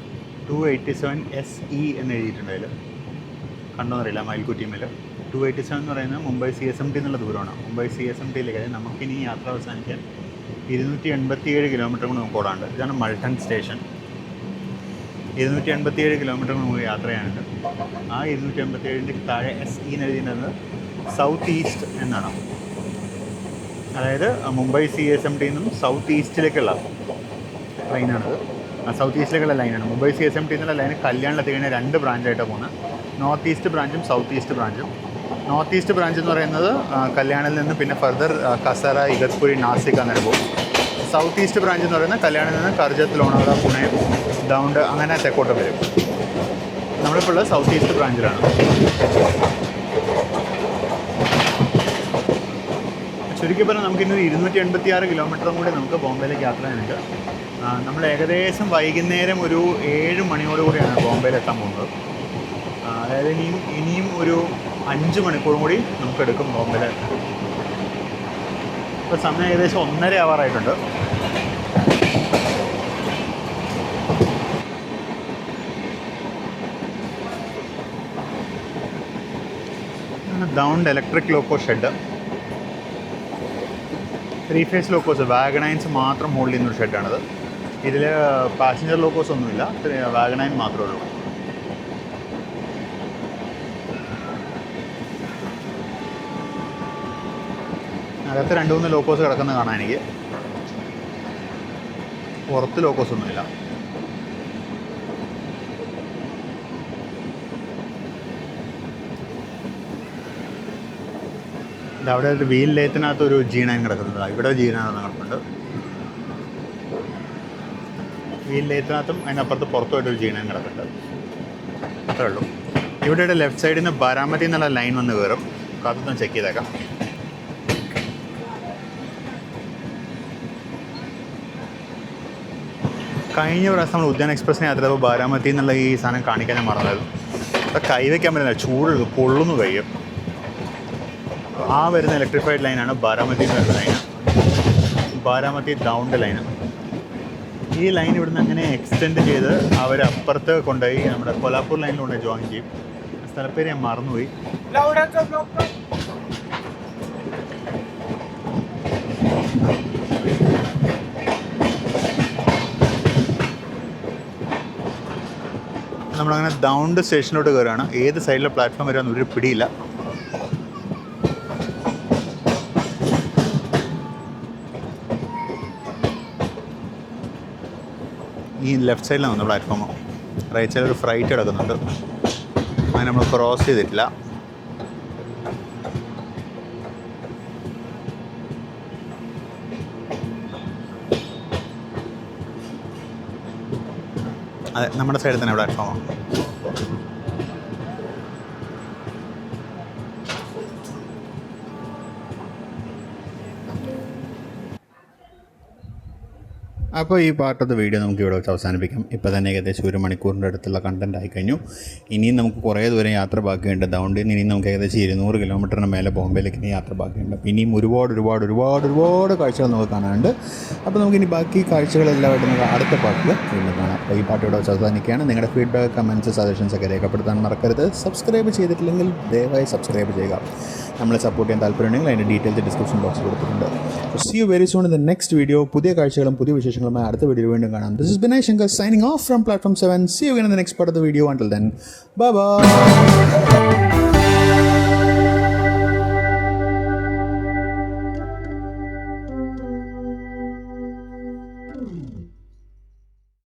287 SE എന്ന് എഴുതിയിട്ടുണ്ട്. അതിൽ കണ്ടോന്നറിയില്ല, മയിൽക്കുറ്റിമേൽ 287 എന്ന് പറയുന്നത് മുംബൈ CSMT എന്നുള്ള ദൂരമാണ്. മുംബൈ CSMTയിലേക്ക് നമുക്കിനി യാത്ര അവസാനിക്കാൻ 287 കിലോമീറ്റർ കൊണ്ട് നമുക്ക് ഓടാണ്ട്. ഇതാണ് മൾട്ടൺ സ്റ്റേഷൻ. 287 കിലോമീറ്റർ നമുക്ക് യാത്ര ചെയ്യാനുണ്ട്. ആ 287ൻ്റെ താഴെ SE എന്ന് എഴുതിയിട്ടുള്ളത് സൗത്ത് ഈസ്റ്റ് എന്നാണ്. അതായത് മുംബൈ CSMTയിൽ നിന്നും സൗത്ത് ഈസ്റ്റിലേക്കുള്ള ട്രെയിനാണത്. സൗത്ത് ഈസ്റ്റിലേക്കുള്ള ലൈനാണ്. മുംബൈ CSMT എന്നുള്ള ലൈന് കല്യാണിലെത്തിക്കഴിഞ്ഞാൽ 2 ബ്രാഞ്ചായിട്ടാണ് പോകുന്നത്. നോർത്ത് ഈസ്റ്റ് ബ്രാഞ്ചും സൗത്ത് ഈസ്റ്റ് ബ്രാഞ്ചും. നോർത്ത് ഈസ്റ്റ് ബ്രാഞ്ച് എന്ന് പറയുന്നത് കല്യാണിൽ നിന്ന് പിന്നെ ഫർദർ കസറ, ഇഗത്പുരി, നാസിക് അങ്ങനെ പോകും. സൗത്ത് ഈസ്റ്റ് ബ്രാഞ്ച് എന്ന് പറയുന്നത് കല്യാണിൽ നിന്ന് കർജത്ത്, ലോണാവള, പുണെ, ദൗണ്ട് അങ്ങനെ തെക്കോട്ട് വരും. നമ്മളിപ്പോൾ ഉള്ളത് സൗത്ത് ഈസ്റ്റ് ബ്രാഞ്ചിലാണ്. ചുരുക്കി പറഞ്ഞാൽ നമുക്കിന്നൊരു 286 കിലോമീറ്ററും കൂടി നമുക്ക് ബോംബെയിലേക്ക് യാത്ര ചെയ്യാനുണ്ട്. നമ്മൾ ഏകദേശം വൈകുന്നേരം ഒരു 7 മണിയോടുകൂടിയാണ് ബോംബെയിൽ എത്താൻ പോകുന്നത്. അതായത് ഇനിയും ഒരു 5 മണിക്കൂറും കൂടി നമുക്കെടുക്കും ബോംബെയിൽ. ഇപ്പോൾ സമയം ഏകദേശം 1:30 ആവാറായിട്ടുണ്ട്. ദൗണ്ട് ഇലക്ട്രിക് ലോക്കോ ഷെഡ്, 3 ഫേസ് ലോക്കോസ് വാഗണൈൻസ് മാത്രം ഹോൾഡ് ചെയ്യുന്നൊരു ഷെഡാണിത്. ഇതിൽ പാസഞ്ചർ ലോക്കോസ് ഒന്നുമില്ല, വാഗണൈൻ മാത്രമേ ഉള്ളൂ. അകത്ത് 2-3 ലോക്കോസ് കിടക്കുന്നത് കാണാൻ എനിക്ക്. പുറത്ത് ലോക്കോസ് ഒന്നുമില്ല. അവിടെ ഒരു വീൽ ലേത്തിനകത്ത് ഒരു G9 കിടക്കുന്നുണ്ട്. ഇവിടെ G9 കിടക്കുന്നുണ്ട്. വീൽ ലേത്തിനകത്തും അതിനപ്പുറത്ത് പുറത്തുമായിട്ടൊരു G9 കിടക്കുന്നുണ്ട്. അത്രേ ഉള്ളൂ. ഇവിടെ ലെഫ്റ്റ് സൈഡിൽ നിന്ന് ബാരാമതി എന്നുള്ള ലൈൻ വന്ന് കയറും. അതൊന്ന് ചെക്ക് ചെയ്തേക്കാം. കഴിഞ്ഞ പ്രാവശ്യം നമ്മൾ ഉദ്യാൻ എക്സ്പ്രസ്സിനെ യാത്ര ചെയ്തപ്പോൾ ബാരാമതി എന്നുള്ള ഈ സാധനം കാണിക്കാൻ ഞാൻ മറന്നായിരുന്നു. അത് കൈവയ്ക്കാൻ പറ്റില്ല, ചൂട് പൊള്ളുന്നു കഴിയും. ആ വരുന്ന ഇലക്ട്രിഫൈഡ് ലൈനാണ് ബാരാമതി എന്ന് വരുന്ന ലൈന്, ബാരാമതി ദൗണ്ട് ലൈന്. ഈ ലൈൻ ഇവിടുന്ന് അങ്ങനെ എക്സ്റ്റെൻഡ് ചെയ്ത് അവരപ്പുറത്ത് കൊണ്ടുപോയി നമ്മുടെ കൊലാപ്പൂർ ലൈനിൽ കൊണ്ടുപോയി ജോയിൻ ചെയ്യും. സ്ഥലപ്പേര് ഞാൻ മറന്നുപോയി. നമ്മളങ്ങനെ ദൗണ്ട് സ്റ്റേഷനിലോട്ട് കയറുകയാണ്. ഏത് സൈഡിലെ പ്ലാറ്റ്ഫോം വരുമെന്ന് ഒരു പിടിയില്ല. ഈ ലെഫ്റ്റ് സൈഡിലാണ് വന്നത് പ്ലാറ്റ്ഫോം. റൈറ്റ് സൈഡിൽ ഒരു ഫ്രൈറ്റ് കിടക്കുന്നുണ്ട്. അങ്ങനെ നമ്മൾ ക്രോസ് ചെയ്തിട്ടില്ല. അതെ, നമ്മുടെ സൈഡിൽ തന്നെ പ്ലാറ്റ്ഫോമാണ്. അപ്പോൾ ഈ പാർട്ട് ഓഫ് ദ വീഡിയോ നമുക്ക് ഇവിടെ വെച്ച് അവസാനിപ്പിക്കാം. ഇപ്പോൾ തന്നെ ഏകദേശം 1 മണിക്കൂറിൻ്റെ അടുത്തുള്ള കണ്ടൻറ്റ് ആയിക്കഴിഞ്ഞു. ഇനിയും നമുക്ക് കുറേ ദൂരം യാത്ര ബാക്കിയുണ്ട്. അതുകൊണ്ട് ഇനിയും നമുക്ക് ഏകദേശം 200 കിലോമീറ്ററിന് മേലെ ബോംബെയിലേക്ക് ഇനി യാത്ര ബാക്കിയുണ്ട്. അപ്പോൾ ഇനിയും ഒരുപാട് കാഴ്ചകൾ നമുക്ക് കാണാനുണ്ട്. അപ്പോൾ നമുക്കിനി ബാക്കി കാഴ്ചകളെല്ലാമായിട്ട് നമുക്ക് അടുത്ത പാട്ടിൽ വീണ്ടും കാണാം. അപ്പോൾ ഈ പാട്ട് ഇവിടെ വെച്ച് അവസാനിക്കുകയാണ്. നിങ്ങളുടെ ഫീഡ്ബാക്ക്, കമൻറ്റ്സ്, സജഷൻസ് ഒക്കെ രേഖപ്പെടുത്താൻ മറക്കരുത്. സബ്സ്ക്രൈബ് ചെയ്തിട്ടില്ലെങ്കിൽ ദയവായി സബ്സ്ക്രൈബ് ചെയ്യുക. നമ്മളെ സപ്പോർട്ട് ചെയ്യാൻ താല്പര്യമുണ്ടെങ്കിൽ അതിൻ്റെ ഡീറ്റെയിൽസ് ഡിസ്ക്രിപ്ഷൻ ബോക്സിൽ കൊടുത്തിട്ടുണ്ട്. So see you very soon in the next video. പുതിയ കാഴ്ചകളും പുതിയ വിശേഷങ്ങളുമായി അടുത്ത വീഡിയോ വീണ്ടും കാണാം. This is Binay Shankar signing off from platform 7. See you again in the next part of the video. Until then, bye bye.